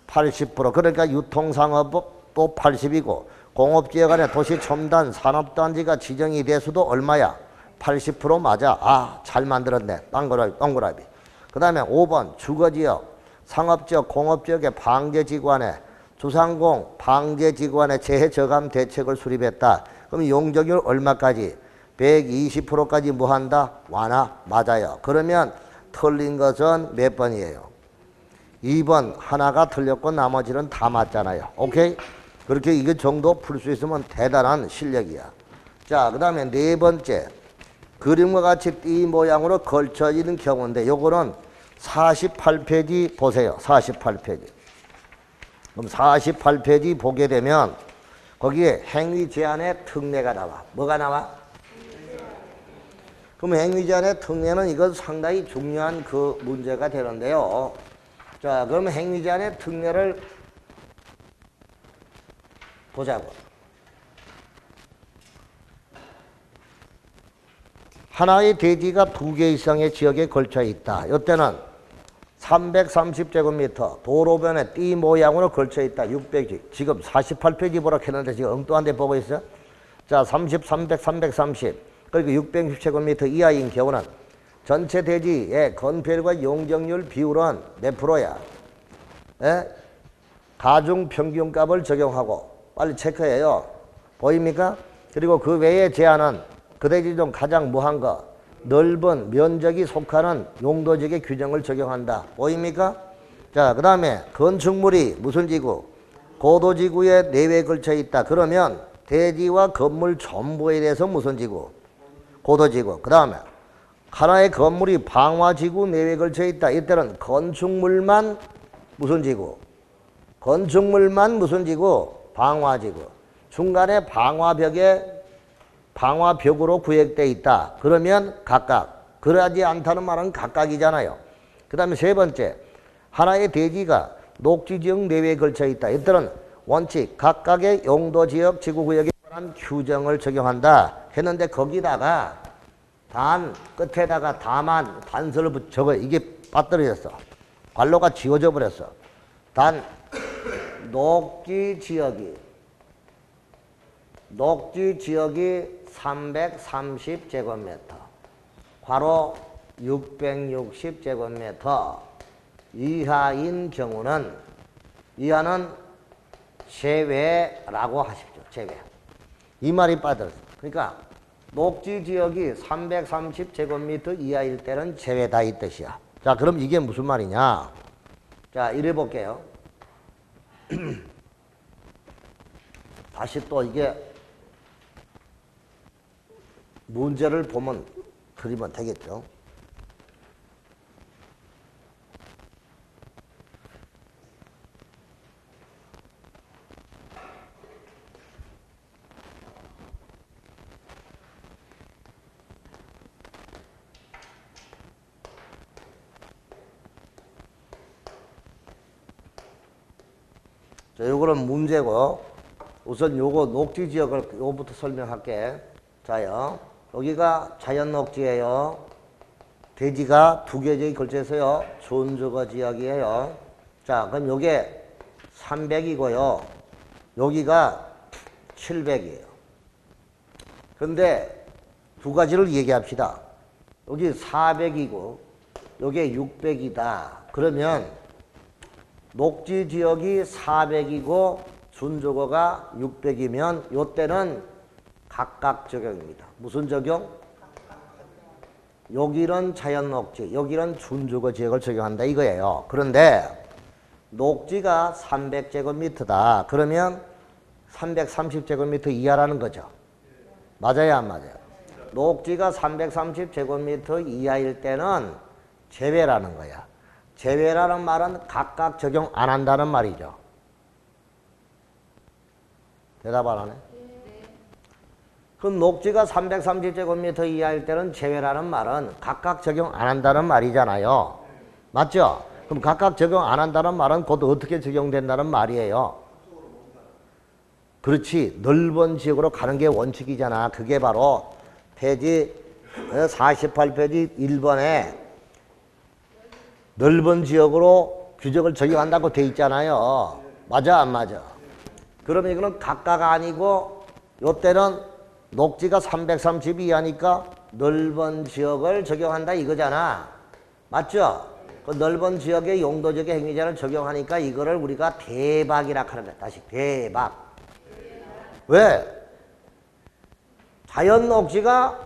80%. 그러니까 유통상업도 80이고 공업지역 안에 도시첨단 산업단지가 지정이 돼서도 얼마야? 80% 맞아. 아, 잘 만들었네. 동그라미. 그 다음에 5번 주거지역, 상업지역, 공업지역의 방제지구안에 주상공 방제지구안에 재해저감 대책을 수립했다. 그럼 용적률 얼마까지? 120%까지 뭐 한다? 완화. 맞아요. 그러면 틀린 것은 몇 번이에요? 2번 하나가 틀렸고 나머지는 다 맞잖아요. 오케이? 그렇게 이거 정도 풀 수 있으면 대단한 실력이야. 자, 그 다음에 네 번째. 그림과 같이 띠 모양으로 걸쳐지는 경우인데 요거는 48페이지 보세요. 48페이지. 그럼 48페이지 보게 되면 거기에 행위 제한의 특례가 나와. 뭐가 나와? 그럼 행위 제한의 특례는 이건 상당히 중요한 그 문제가 되는데요. 자, 그럼 행위 제한의 특례를 보자고. 하나의 대지가 2개 이상의 지역에 걸쳐 있다. 이때는 330제곱미터 도로변에 띠 모양으로 걸쳐 있다. 600지. 지금 48페이지 보라 했는데 지금 엉뚱한 데 보고 있어요. 자, 30, 300, 330. 그리고 660제곱미터 이하인 경우는 전체 대지의 건폐율과 용적률 비율은 몇 프로야? 예? 가중 평균값을 적용하고 빨리 체크해요. 보입니까? 그리고 그 외의 제한은 그 대지 중 가장 무한 거 넓은 면적이 속하는 용도지역의 규정을 적용한다. 보입니까? 자, 그 다음에 건축물이 무슨 지구? 고도지구의 내외에 걸쳐 있다. 그러면 대지와 건물 전부에 대해서 무슨 지구? 고도지구. 그 다음에 하나의 건물이 방화지구 내외에 걸쳐 있다. 이때는 건축물만 무슨 지구? 건축물만 무슨 지구? 방화지구. 중간에 방화벽으로 구획되어 있다. 그러면 각각. 그러지 않다는 말은 각각이잖아요. 그 다음에 세 번째. 하나의 대지가 녹지지역 내외에 걸쳐 있다. 이때는 원칙 각각의 용도지역 지구구역에 관한 규정을 적용한다. 했는데 거기다가 끝에다가 단서를 적어. 이게 빠뜨려졌어. 관로가 지워져 버렸어. 녹지지역이 330제곱미터, 괄호 660제곱미터 이하인 경우는 이하는 제외라고 하십시오. 제외. 이 말이 빠졌어. 그러니까 녹지지역이 330제곱미터 이하일 때는 제외다 이 뜻이야. 자, 그럼 이게 무슨 말이냐? 자, 이래 볼게요. 다시 또 이게 문제를 보면 그리면 되겠죠. 자, 요거는 문제고 우선 요거 녹지지역을 요거부터 설명할게. 자요. 여기가 자연녹지예요. 대지가 2개 걸쳐 있어요. 준주거 지역이에요. 자, 그럼 요게 300이고요. 여기가 700이에요. 근데 두 가지를 얘기합시다. 여기 400이고 요게 600이다. 그러면 녹지지역이 400이고 준주거가 600이면 요때는 각각 적용입니다. 무슨 적용? 여기는 자연녹지, 여기는 준주거 지역을 적용한다 이거예요. 그런데 녹지가 300제곱미터다. 그러면 330제곱미터 이하라는 거죠. 맞아요, 안 맞아요? 녹지가 330제곱미터 이하일 때는 제외라는 거야. 제외라는 말은 각각 적용 안 한다는 말이죠. 대답 안 하네? 그럼 녹지가 330제곱미터 이하일 때는 제외라는 말은 각각 적용 안 한다는 말이잖아요. 맞죠? 그럼 각각 적용 안 한다는 말은 곧 어떻게 적용된다는 말이에요? 그렇지. 넓은 지역으로 가는 게 원칙이잖아. 그게 바로 페이지 48페이지 1번에 넓은 지역으로 규정을 적용한다고 돼 있잖아요. 맞아 안 맞아? 그러면 이거는 각각 아니고 요때는 녹지가 330 이하니까 넓은 지역을 적용한다 이거잖아. 맞죠? 그 넓은 지역의 용도적의 행위자를 적용하니까 이거를 우리가 대박이라 하는 거야. 다시 대박. 왜? 자연 녹지가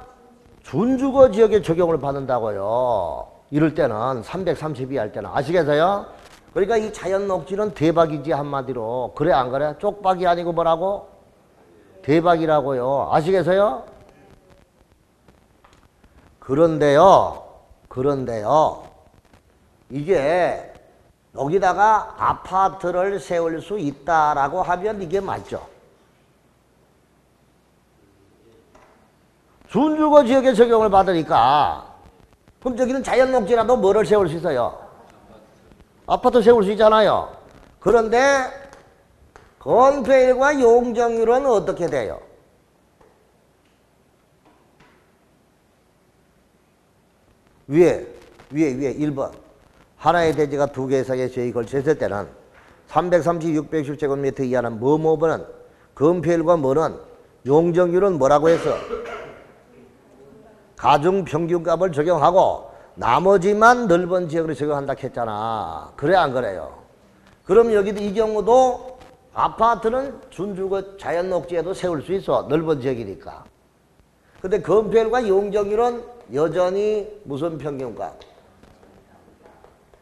준주거 지역에 적용을 받는다고요. 이럴 때는 332 할 때는 아시겠어요? 그러니까 이 자연 녹지는 대박이지 한마디로. 그래 안 그래? 쪽박이 아니고 뭐라고? 대박이라고요. 아시겠어요? 그런데요. 이게 여기다가 아파트를 세울 수 있다라고 하면 이게 맞죠? 준주거 지역에 적용을 받으니까 그럼 저기는 자연 녹지라도 뭐를 세울 수 있어요? 아파트 세울 수 있잖아요. 그런데 건폐율과 용적률은 어떻게 돼요? 위에 1번 하나의 대지가 두 개 이상의 지역이 걸쳐 있을 때는 330, 660제곱미터 이하는 뭐뭐는 건폐율과 뭐는 용적률은 뭐라고 해서 가중평균값을 적용하고 나머지만 넓은 지역으로 적용한다 했잖아. 그래 안 그래요? 그럼 여기도 이 경우도 아파트는 준주거 자연녹지에도 세울 수 있어. 넓은 지역이니까. 근데 건폐율과 용적률은 여전히 무슨 평균값?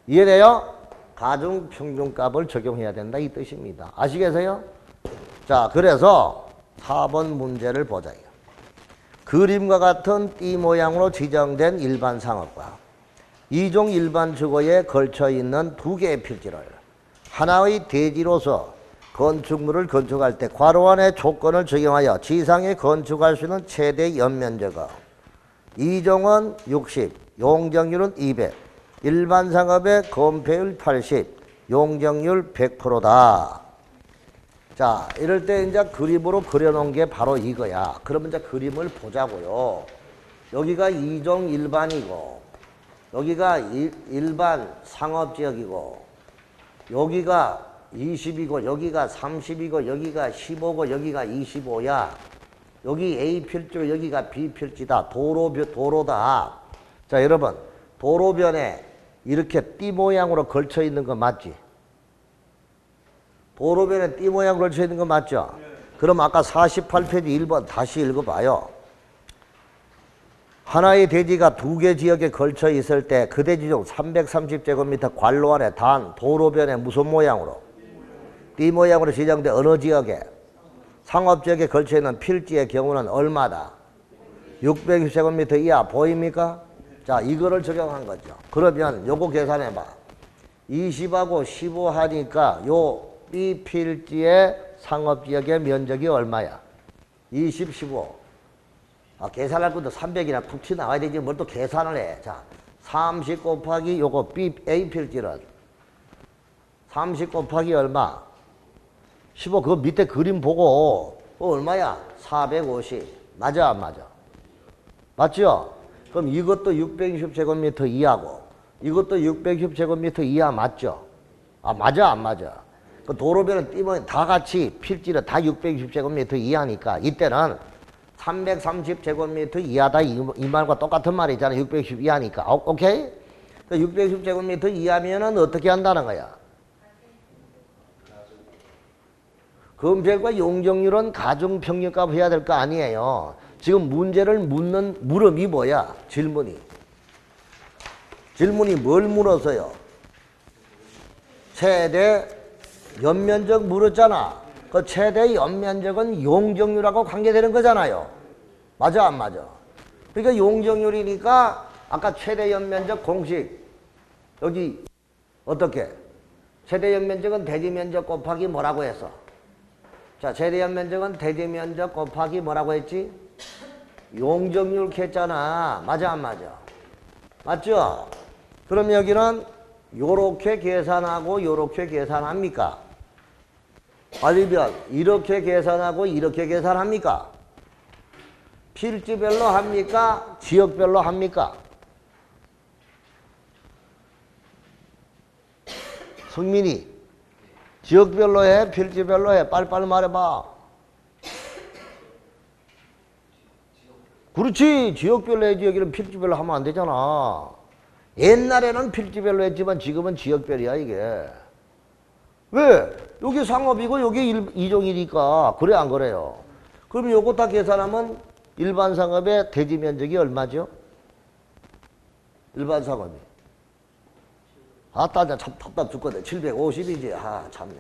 이해돼요? 가중평균값을 적용해야 된다 이 뜻입니다. 아시겠어요? 자, 그래서 4번 문제를 보자요. 그림과 같은 띠 모양으로 지정된 일반 상업과 이종 일반 주거에 걸쳐 있는 두 개의 필지를 하나의 대지로서 건축물을 건축할 때 괄호 안의 조건을 적용하여 지상에 건축할 수 있는 최대 연면적은 이종은 60, 용적률은 200, 일반 상업의 건폐율 80, 용적률 100%다. 자, 이럴 때 이제 그림으로 그려놓은 게 바로 이거야. 그러면 이제 그림을 보자고요. 여기가 2종 일반이고, 여기가 일반 상업지역이고, 여기가 20이고, 여기가 30이고, 여기가 15고, 여기가 25야. 여기 A 필지고, 여기가 B 필지다. 도로다. 자, 여러분, 도로변에 이렇게 띠 모양으로 걸쳐 있는 거 맞지? 도로변에 띠 모양 걸쳐 있는 거 맞죠? 그럼 아까 48페이지 1번 다시 읽어봐요. 하나의 대지가 두 개 지역에 걸쳐 있을 때 그 대지 중 330제곱미터 관로 안에 단 도로변에 무슨 모양으로? 띠 모양으로 지정된 어느 지역에? 상업지역에 걸쳐 있는 필지의 경우는 얼마다? 660제곱미터 이하 보입니까? 자, 이거를 적용한 거죠. 그러면 요거 계산해봐. 20하고 15 하니까 요 B 필지의 상업지역의 면적이 얼마야? 20, 15. 아, 계산할 것도 300이나 툭 튀 나와야 되지. 뭘 또 계산을 해. 자, 30 곱하기 요거 B, A 필지는 30 곱하기 얼마? 15. 그거 밑에 그림 보고 얼마야? 450. 맞아 안 맞아? 맞죠? 그럼 이것도 660제곱미터 이하고 이것도 660제곱미터 이하 맞죠? 아, 맞아 안 맞아? 그 도로변은 띠면 다 같이 필지는 다 660제곱미터 이하니까 이때는 330제곱미터 이하다 이 말과 똑같은 말이잖아. 660 이하니까. 오케이? 660제곱미터 이하면은 어떻게 한다는 거야? 건폐율과 용적률은 가중평균값 해야 될 거 아니에요. 지금 문제를 묻는 물음이 뭐야? 질문이 뭘 물었어요? 최대 연면적 물었잖아. 그 최대 연면적은 용적률하고 관계되는 거잖아요. 맞아 안 맞아? 그러니까 용적률이니까 아까 최대 연면적 공식 여기 어떻게? 최대 연면적은 대지 면적 곱하기 뭐라고 했어? 자, 최대 연면적은 대지 면적 곱하기 뭐라고 했지? 용적률 했잖아. 맞아 안 맞아? 맞죠? 그럼 여기는 요렇게 계산하고 요렇게 계산합니까? 아니면 이렇게 계산하고 이렇게 계산합니까? 필지별로 합니까? 지역별로 합니까? 성민이 지역별로 해? 필지별로 해? 빨리빨리 말해봐. 그렇지. 지역별로 해야지. 여기는 필지별로 하면 안 되잖아. 옛날에는 필지별로 했지만 지금은 지역별이야 이게. 왜? 여기 상업이고 여기 이종이니까. 그래 안 그래요? 그럼 요거 다 계산하면 일반 상업의 대지 면적이 얼마죠? 일반 상업이. 아따 참 답답 죽거든. 750이지. 아 참네.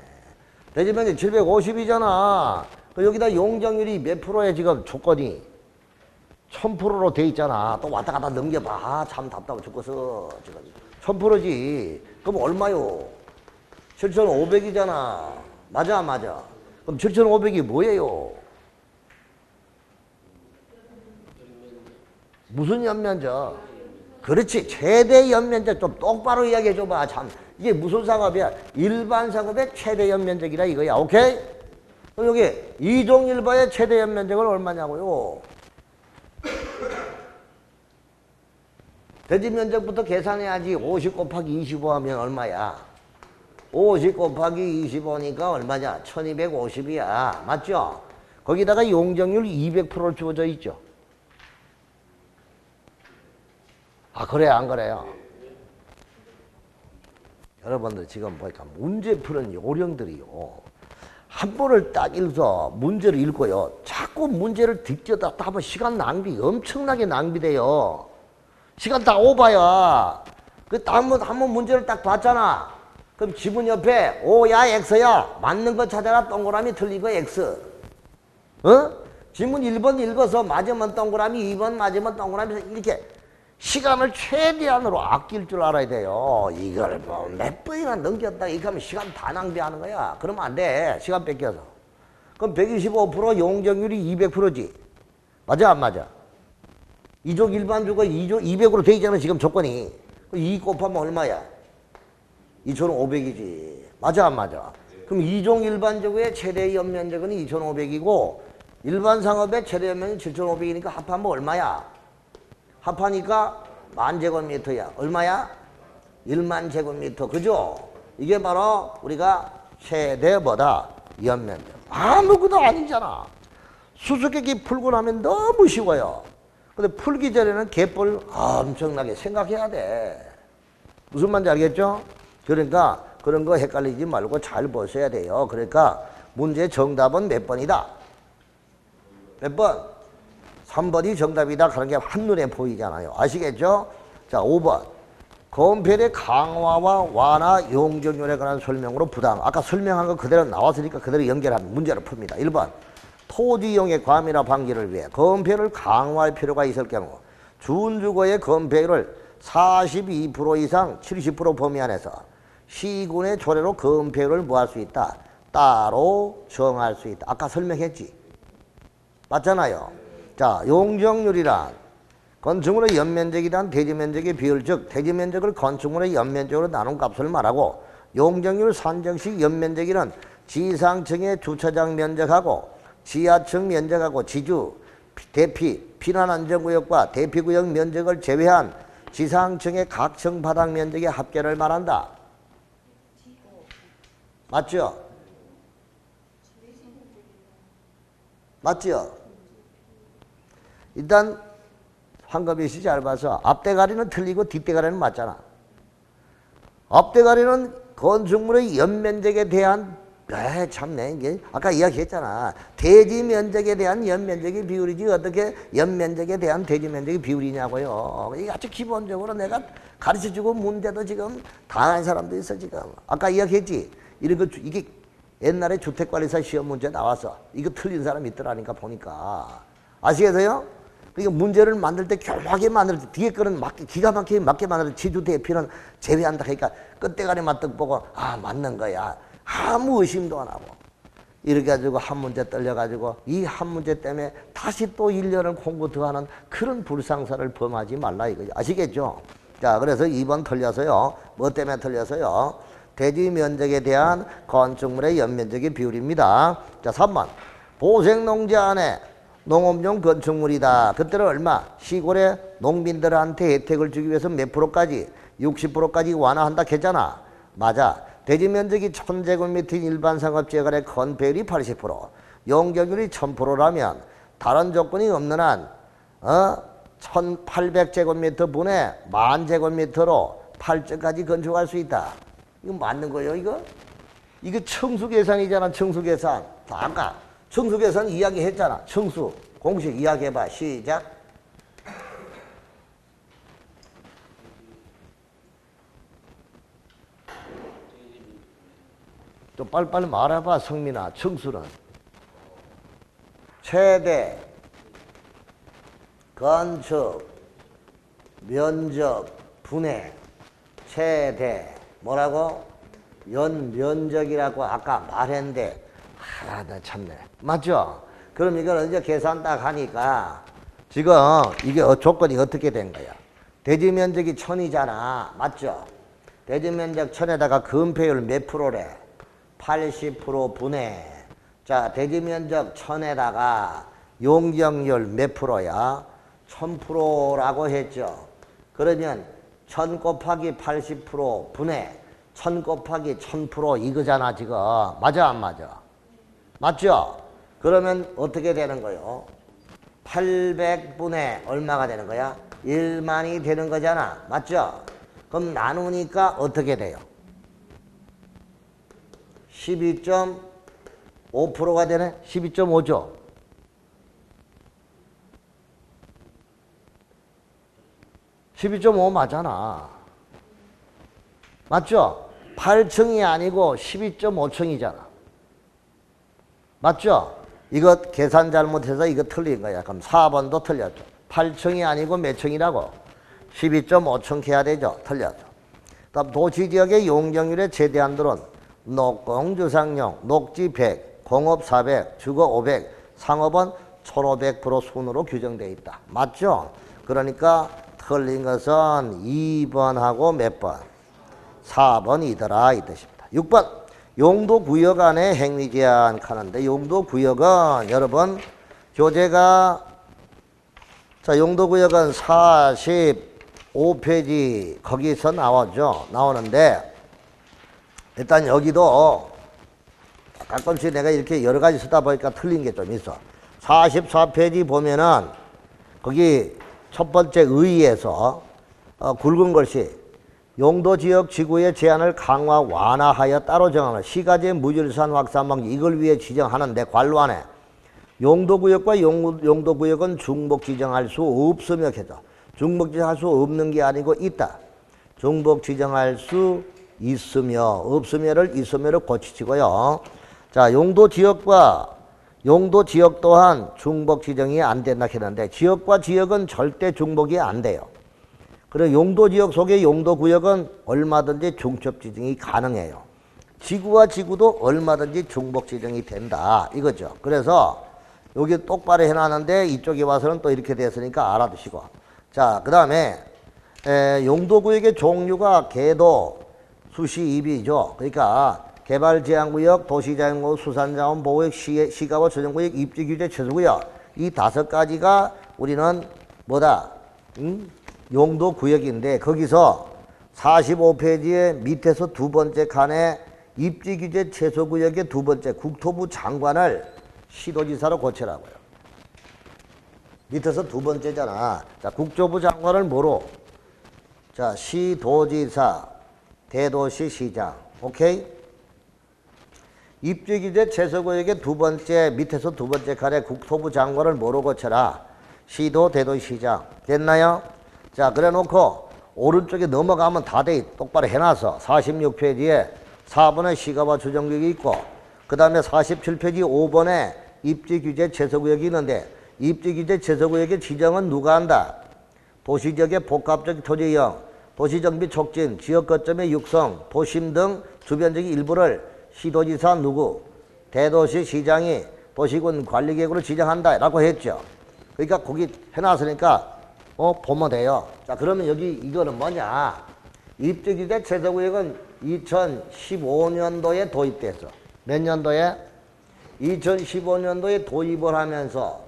대지 면적 750이잖아. 여기다 용적률이 몇 프로에 지금 조건이 1000%로 돼 있잖아. 또 왔다 갔다 넘겨봐. 아, 참 답답해 죽겠어. 지금 1000%지. 그럼 얼마요? 7,500이잖아. 맞아 안 맞아? 그럼 7,500이 뭐예요? 무슨 연면적? 그렇지. 최대 연면적 좀 똑바로 이야기해 줘봐. 참 이게 무슨 상업이야? 일반 상업의 최대 연면적이라 이거야. 오케이? 그럼 여기 이종일반의 최대 연면적은 얼마냐고요? 대지 면적부터 계산해야지. 50 곱하기 25 하면 얼마야? 50 곱하기 25니까 얼마냐? 1250이야. 맞죠? 거기다가 용적률 200%를 주어져 있죠. 아 그래요 안 그래요? 여러분들 지금 보니까 문제 푸는 요령들이요. 한 번을 딱 읽어서 문제를 읽고요. 자꾸 문제를 뒷져다 하면 시간 낭비 엄청나게 낭비돼요. 시간 다 오바야. 한번 문제를 딱 봤잖아. 그럼 지문 옆에 O야 X야 맞는 거 찾아라. 동그라미 틀린 거 X. 어? 지문 1번 읽어서 맞으면 동그라미 2번 맞으면 동그라미 이렇게 시간을 최대한으로 아낄 줄 알아야 돼요. 이걸 뭐 몇 번이나 넘겼다 이렇게 하면 시간 다 낭비하는 거야. 그러면 안 돼. 시간 뺏겨서. 그럼 125% 용적률이 200%지. 맞아 안 맞아? 이족 일반주가 200으로 돼 있잖아 지금 조건이. 2 곱하면 얼마야? 2500이지. 맞아 안 맞아? 그럼 이종 일반적의 최대 연면적은 2500이고 일반 상업의 최대 연면은 7500이니까 합하면 얼마야? 합하니까 10,000제곱미터야. 얼마야? 10,000제곱미터. 그죠? 이게 바로 우리가 최대 뭐다? 연면적. 아무것도 아니잖아. 수수께끼 풀고 나면 너무 쉬워요. 근데 풀기 전에는 갯벌 엄청나게 생각해야 돼. 무슨 말인지 알겠죠? 그러니까 그런 거 헷갈리지 말고 잘 보셔야 돼요. 그러니까 문제 정답은 몇 번이다? 몇 번? 3번이 정답이다. 그런 게 한눈에 보이잖아요. 아시겠죠? 자, 5번. 건폐의 강화와 완화 용적률에 관한 설명으로 부담. 아까 설명한 거 그대로 나왔으니까 그대로 연결하면 문제를 풉니다. 1번. 토지 이용의 과밀화 방지를 위해 건폐를 강화할 필요가 있을 경우 준주거의 건폐율을 42% 이상 70% 범위 안에서 시군의 조례로 건폐율을 뭐 할 수 있다? 따로 정할 수 있다. 아까 설명했지? 맞잖아요. 자, 용적률이란 건축물의 연면적이란 대지면적의 비율, 즉 대지면적을 건축물의 연면적으로 나눈 값을 말하고 용적률 산정 시 연면적이란 지상층의 주차장 면적하고 지하층 면적하고 지주, 대피, 피난안전구역과 대피구역 면적을 제외한 지상층의 각층 바닥 면적의 합계를 말한다. 맞죠? 맞죠? 일단 황금희 씨 잘 봐서 앞대가리는 틀리고 뒷대가리는 맞잖아. 앞대가리는 건축물의 연면적에 대한 참네 이게 아까 이야기했잖아. 대지 면적에 대한 연면적의 비율이지 어떻게 연면적에 대한 대지 면적의 비율이냐고요. 이게 아주 기본적으로 내가 가르쳐주고 문제도 지금 다 한 사람도 있어 지금. 아까 이야기했지. 이런 거 이게 옛날에 주택관리사 시험 문제 나와서 이거 틀린 사람 있더라니까 보니까. 아시겠어요? 그러니까 문제를 만들 때 교묘하게 만들 때 뒤에 거는 기가 막히게 맞게 만들 때 지주 대피는 제외한다. 그러니까 끝대가리만 떡 보고 아 맞는 거야. 아무 의심도 안 하고 이렇게 가지고 한 문제 떨려가지고 이 한 문제 때문에 다시 또 1년을 공부 더 하는 그런 불상사를 범하지 말라 이거죠. 아시겠죠? 자, 그래서 2번 틀려서요. 뭐 때문에 틀려서요? 대지 면적에 대한 건축물의 연면적의 비율입니다. 자, 3번. 보생농지 안에 농업용 건축물이다. 그때는 얼마? 시골의 농민들한테 혜택을 주기 위해서 몇 프로까지? 60%까지 완화한다 했잖아. 맞아. 대지 면적이 1000제곱미터인 일반 상업지역의 건폐율이 80%, 용적률이 1000%라면 다른 조건이 없는 한 1800제곱미터 분에 10,000제곱미터로 8층까지 건축할 수 있다. 이거 맞는 거예요, 이거? 이거 청수 계산이잖아, 청수 계산. 아까 청수 계산 이야기했잖아. 청수 공식 이야기해봐. 시작. 좀 빨리빨리 말해봐, 성민아. 청수는 최대 건축 면적 분의 최대 뭐라고? 연면적이라고 아까 말했는데 나 참네. 맞죠? 그럼 이걸 이제 계산 딱 하니까 지금 이게 조건이 어떻게 된 거야? 대지 면적이 1000이잖아. 맞죠? 대지 면적 1000에다가 건폐율 몇 프로래? 80% 분해. 자, 대지 면적 1000에다가 용적률 몇 프로야? 1000%라고 했죠. 그러면 1000 곱하기 80% 분해 1000 곱하기 1000% 이거잖아, 지금. 맞아, 안 맞아? 맞죠? 그러면 어떻게 되는 거요? 800분의 얼마가 되는 거야? 1만이 되는 거잖아. 맞죠? 그럼 나누니까 어떻게 돼요? 12.5%가 되네? 12.5죠? 12.5 맞잖아. 맞죠? 8층이 아니고 12.5층이잖아. 맞죠? 이거 계산 잘못해서 이거 틀린 거야. 그럼 4번도 틀렸죠. 8층이 아니고 몇 층이라고? 12.5층 해야 되죠. 틀렸죠. 다음 도시지역의 용적률의 최대한도는 녹공주상용, 녹지 100, 공업 400, 주거 500, 상업은 1500% 순으로 규정되어 있다. 맞죠? 그러니까 틀린 것은 2번하고 몇 번? 4번이더라 이 뜻입니다. 6번. 용도구역 안에 행위 제한하는데 용도구역은 여러분 교재가 자 용도구역은 45페이지 거기서 나오죠. 나오는데 일단 여기도 가끔씩 내가 이렇게 여러 가지 쓰다 보니까 틀린 게 좀 있어. 44페이지 보면은 거기 첫 번째 의의에서 굵은 글씨 용도지역 지구의 제한을 강화 완화하여 따로 정하는 시가지의 무질산 확산 방지 이걸 위해 지정하는데 관로안에 용도구역과 용도구역은 중복 지정할 수 없으며 해서 중복 지정할 수 없는 게 아니고 있다. 중복 지정할 수 있으며 없으며를 있으며로 고치시고요. 자 용도지역과 용도지역 또한 중복 지정이 안 된다 했는데 지역과 지역은 절대 중복이 안 돼요. 그리고 용도지역 속의 용도구역은 얼마든지 중첩 지정이 가능해요. 지구와 지구도 얼마든지 중복 지정이 된다 이거죠. 그래서 여기 똑바로 해놨는데 이쪽에 와서는 또 이렇게 됐으니까 알아두시고. 자, 그 다음에 용도구역의 종류가 계도, 수시입이죠. 그러니까 개발제한구역, 도시자연구역, 수산자원보호구역, 시가와 조정구역, 입지규제, 최소구역 이 5가지가 우리는 뭐다? 용도구역인데 거기서 45페이지의 밑에서 두 번째 칸에 입지규제 최소구역의 두 번째 국토부 장관을 시도지사로 고치라고요. 밑에서 두 번째잖아. 자, 국토부 장관을 뭐로? 자, 시도지사, 대도시시장. 오케이? 입지규제 최소구역의 두 번째 밑에서 두 번째 칸에 국토부 장관을 뭐로 고쳐라? 시도, 대도시시장. 됐나요? 자, 그래 놓고 오른쪽에 넘어가면 다 돼. 똑바로 해놔서 46페이지에 4번에 시가와 조정구역이 있고 그 다음에 47페이지 5번에 입지규제 최소구역이 있는데 입지규제 최소구역의 지정은 누가 한다? 도시지역의 복합적 토지이용, 도시정비 촉진, 지역 거점의 육성, 도심 등 주변적인 일부를 시도지사 누구? 대도시시장이 도시군 관리계획으로 지정한다 라고 했죠. 그러니까 거기 해놨으니까 보면 돼요. 자, 그러면 여기 이거는 뭐냐? 입지규제 최소구역은 2015년도에 도입됐어. 몇 년도에? 2015년도에 도입을 하면서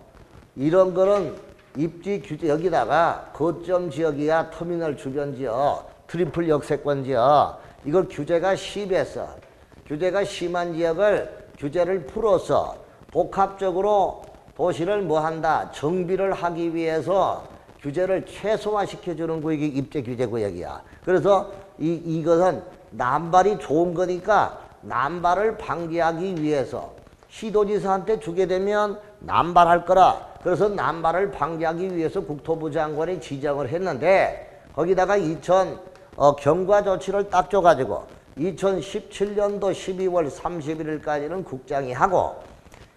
이런 거는 입지 규제 여기다가 거점 지역이야 터미널 주변 지역, 트리플 역세권 지역 이걸 규제가 심했어. 규제가 심한 지역을 규제를 풀어서 복합적으로 도시를 뭐 한다? 정비를 하기 위해서 규제를 최소화시켜주는 구역이 입지 규제 구역이야. 그래서 이것은 남발이 좋은 거니까 남발을 방지하기 위해서 시도지사한테 주게 되면 남발할 거라. 그래서 남발을 방지하기 위해서 국토부 장관이 지정을 했는데 거기다가 경과 조치를 딱 줘가지고 2017년도 12월 31일까지는 국장이 하고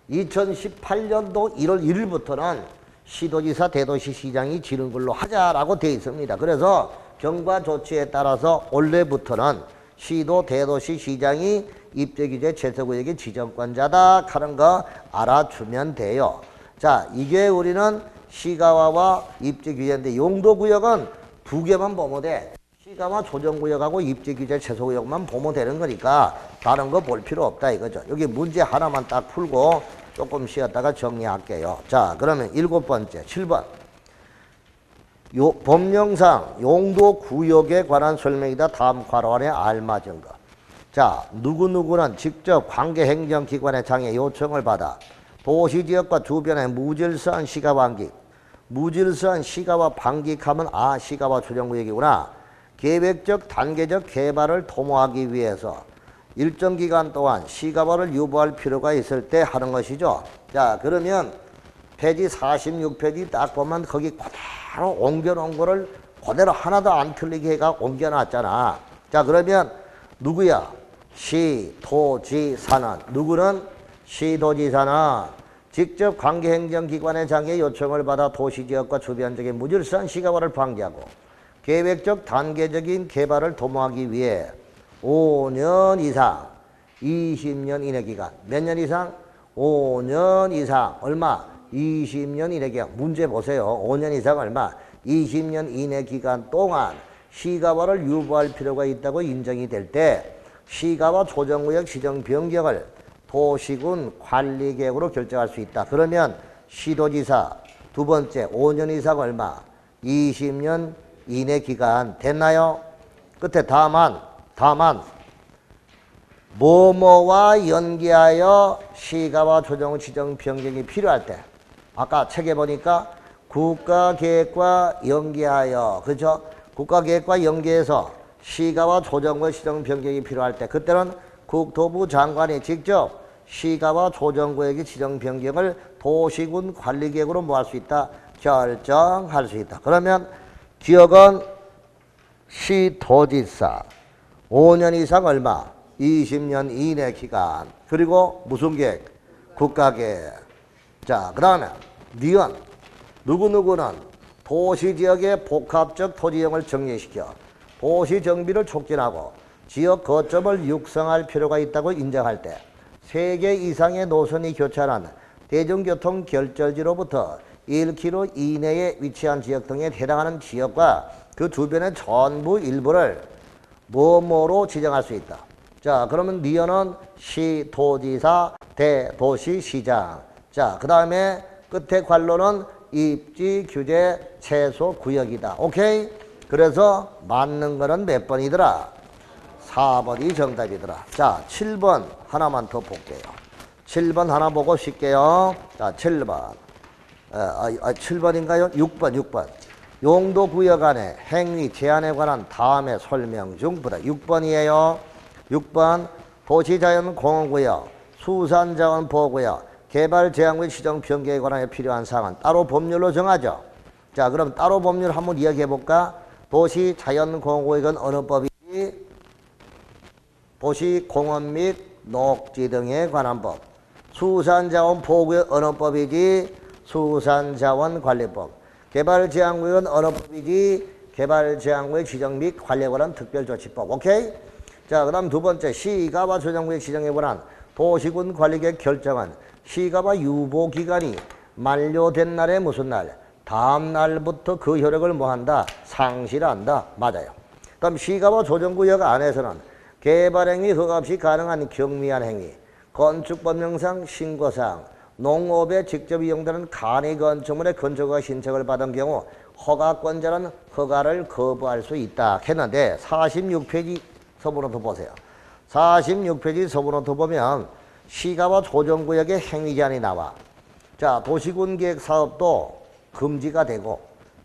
2018년도 1월 1일부터는 시도지사 대도시 시장이 지는 걸로 하자라고 되어 있습니다. 그래서 경과 조치에 따라서 올해부터는 시도 대도시 시장이 입지규제 최소구역의 지정권자다 하는 거 알아주면 돼요. 자, 이게 우리는 시가와와 입지규제인데 용도구역은 두 개만 보면 돼. 시가와 조정구역하고 입지규제 최소구역만 보면 되는 거니까 다른 거 볼 필요 없다 이거죠. 여기 문제 하나만 딱 풀고 조금 쉬었다가 정리할게요. 자, 그러면 7번째 7번. 법령상 용도구역에 관한 설명이다. 다음 괄호 안에 알맞은 거. 자, 누구누구는 직접 관계행정기관의 장애 요청을 받아 도시지역과 주변의 무질서한 시가 방기, 무질서한 시가와 방기하면 시가와 조정구역이구나. 계획적 단계적 개발을 도모하기 위해서 일정 기간 동안 시가화를 유보할 필요가 있을 때 하는 것이죠. 자, 그러면 페이지 46페이지 딱 보면 거기 그대로 옮겨놓은 거를 그대로 하나도 안 틀리게 해가 옮겨놨잖아. 자, 그러면 누구야? 시도지사는 누구는? 시도지사는 직접 관계행정기관의 장애 요청을 받아 도시지역과 주변 지역의 무질서한 시가화를 방지하고 계획적 단계적인 개발을 도모하기 위해 5년 이상 20년 이내 기간 몇 년 이상? 5년 이상 얼마? 20년 이내 기간. 문제 보세요. 5년 이상 얼마? 20년 이내 기간 동안 시가화를 유보할 필요가 있다고 인정이 될 때 시가화 조정구역 지정 변경을 도시군 관리계획으로 결정할 수 있다. 그러면 시도지사 두 번째 5년 이상 얼마? 20년 이내 기간 됐나요? 끝에 다만 뭐뭐와 연계하여 시가화 조정 지정 변경이 필요할 때 아까 책에 보니까 국가계획과 연계하여 그죠? 국가계획과 연계해서 시가화 조정과 지정 변경이 필요할 때 그때는 국토부 장관이 직접 시가화 조정구역의 지정 변경을 도시군 관리계획으로 뭐 할 수 있다? 결정할 수 있다. 그러면 기억은 시도지사 5년 이상 얼마? 20년 이내 기간. 그리고 무슨 계획? 국가계획. 자, 그 다음에 니은 누구누구는 도시지역의 복합적 토지형을 정리시켜 도시정비를 촉진하고 지역 거점을 육성할 필요가 있다고 인정할 때 3개 이상의 노선이 교차하는 대중교통 결절지로부터 1km 이내에 위치한 지역 등에 해당하는 지역과 그 주변의 전부 일부를 뭐뭐로 지정할 수 있다. 자, 그러면 니은은 시도지사, 대도시시장. 자, 그 다음에 끝에 관로는 입지규제 최소구역이다. 오케이? 그래서 맞는 거는 몇 번이더라? 4번이 정답이더라. 자, 7번 하나만 더 볼게요. 7번 하나 보고 쉴게요. 자, 7번. 7번인가요? 6번. 용도구역 안에 행위 제한에 관한 다음의 설명 중 보다 6번이에요. 6번 도시자연공원구역, 수산자원보호구역, 개발제한구역 시정 변경에 관하여 필요한 사항은 따로 법률로 정하죠. 자, 그럼 따로 법률 한번 이야기해 볼까? 도시자연공원구역은 어느 법이지? 도시공원 및 녹지 등에 관한 법. 수산자원보호구역 어느 법이지? 수산자원관리법. 개발제한구역은 어느 법이지? 개발제한구역 지정 및 관리에 관한 특별조치법. 오케이? 자, 그 다음 두 번째 시가화 조정구역 지정에 관한 도시군 관리계획 결정은 시가화 유보기간이 만료된 날에 무슨 날? 다음 날부터 그 효력을 뭐한다? 상실한다. 맞아요. 그럼 시가화 조정구역 안에서는 개발행위 허가 없이 가능한 경미한 행위, 건축법령상 신고상, 농업에 직접 이용되는 간이 건축물의 건축허가 신청을 받은 경우 허가권자는 허가를 거부할 수 있다 했는데 46페이지 서문호도 보세요. 46페이지 서문호도 보면 시가와 조정구역의 행위제한이 나와. 자, 도시군계획 사업도 금지가 되고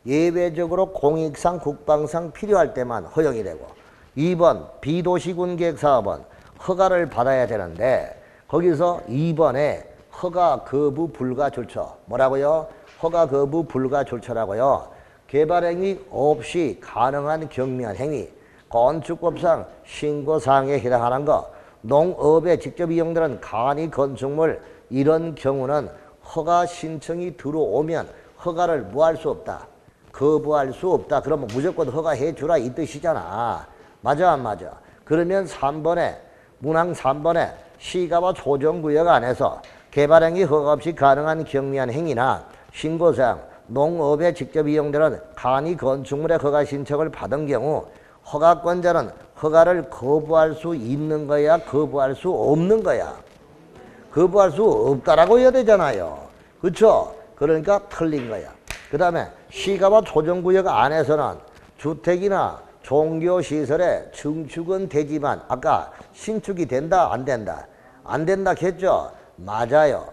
예외적으로 공익상, 국방상 필요할 때만 허용이 되고 2번 비도시군계획 사업은 허가를 받아야 되는데 거기서 2번에 허가 거부 불가 절차. 뭐라고요? 허가 거부 불가 절차라고요. 개발행위 없이 가능한 경미한 행위, 건축법상 신고사항에 해당하는 것, 농업에 직접 이용되는 간이 건축물 이런 경우는 허가 신청이 들어오면 허가를 뭐할 수 없다. 거부할 수 없다. 그러면 무조건 허가해 주라 이 뜻이잖아. 맞아 안 맞아? 그러면 3번에 문항 3번에 시가와 조정구역 안에서 개발행위 허가 없이 가능한 경미한 행위나 신고사항, 농업에 직접 이용되는 간이 건축물의 허가 신청을 받은 경우 허가권자는 허가를 거부할 수 있는 거야? 거부할 수 없는 거야? 거부할 수 없다라고 해야 되잖아요. 그렇죠? 그러니까 틀린 거야. 그 다음에 시가와 조정구역 안에서는 주택이나 종교시설에 증축은 되지만 아까 신축이 된다 안 된다? 안 된다 했죠? 맞아요.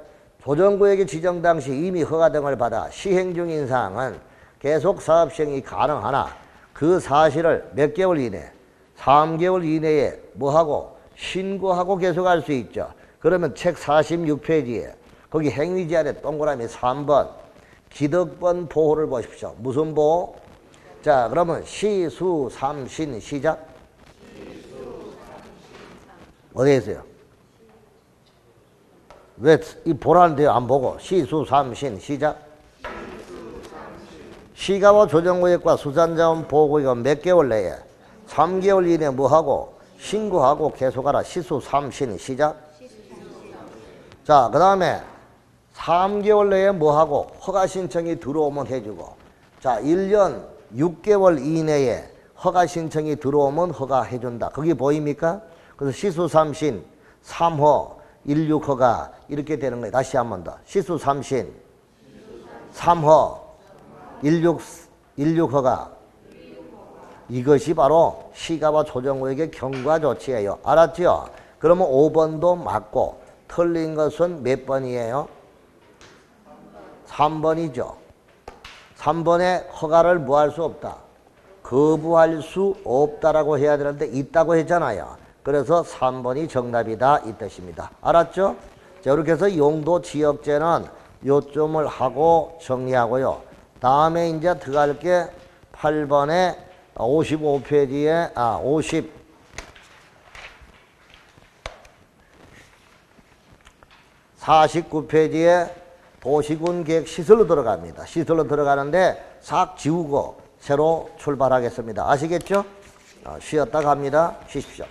조정구역에 지정 당시 이미 허가 등을 받아 시행 중인 사항은 계속 사업 시행이 가능하나 그 사실을 몇 개월 이내, 3개월 이내에 뭐하고 신고하고 계속할 수 있죠. 그러면 책 46페이지에 거기 행위제한의 동그라미 3번 기득권 보호를 보십시오. 무슨 보호? 자, 그러면 시수삼신 시작. 어디에 있어요? 왜 이 보라는데요? 안 보고 시수삼신 시작. 시가와 조정구역과 수산자원 보호구역은 몇 개월 내에 3개월 이내에 뭐하고 신고하고 계속하라. 시수삼신 시작. 자, 그 다음에 3개월 내에 뭐하고 허가 신청이 들어오면 해주고 자 1년 6개월 이내에 허가 신청이 들어오면 허가해준다. 거기 보입니까? 그래서 시수삼신 3호 16허가 이렇게 되는 거예요. 다시 한 번 더. 시수삼신 3허 16허가 이것이 바로 시가와 조정구역의 경과 조치예요. 알았죠? 그러면 5번도 맞고 틀린 것은 몇 번이에요? 3번이죠. 3번에 허가를 뭐 할 수 없다. 거부할 수 없다라고 해야 되는데 있다고 했잖아요. 그래서 3번이 정답이다 이 뜻입니다. 알았죠? 자, 이렇게 해서 용도 지역제는 요점을 하고 정리하고요. 다음에 이제 들어갈 게 8번에 55페이지에 49페이지에 도시군 계획 시설로 들어갑니다. 시설로 들어가는데 싹 지우고 새로 출발하겠습니다. 아시겠죠? 쉬었다 갑니다. 쉬십시오.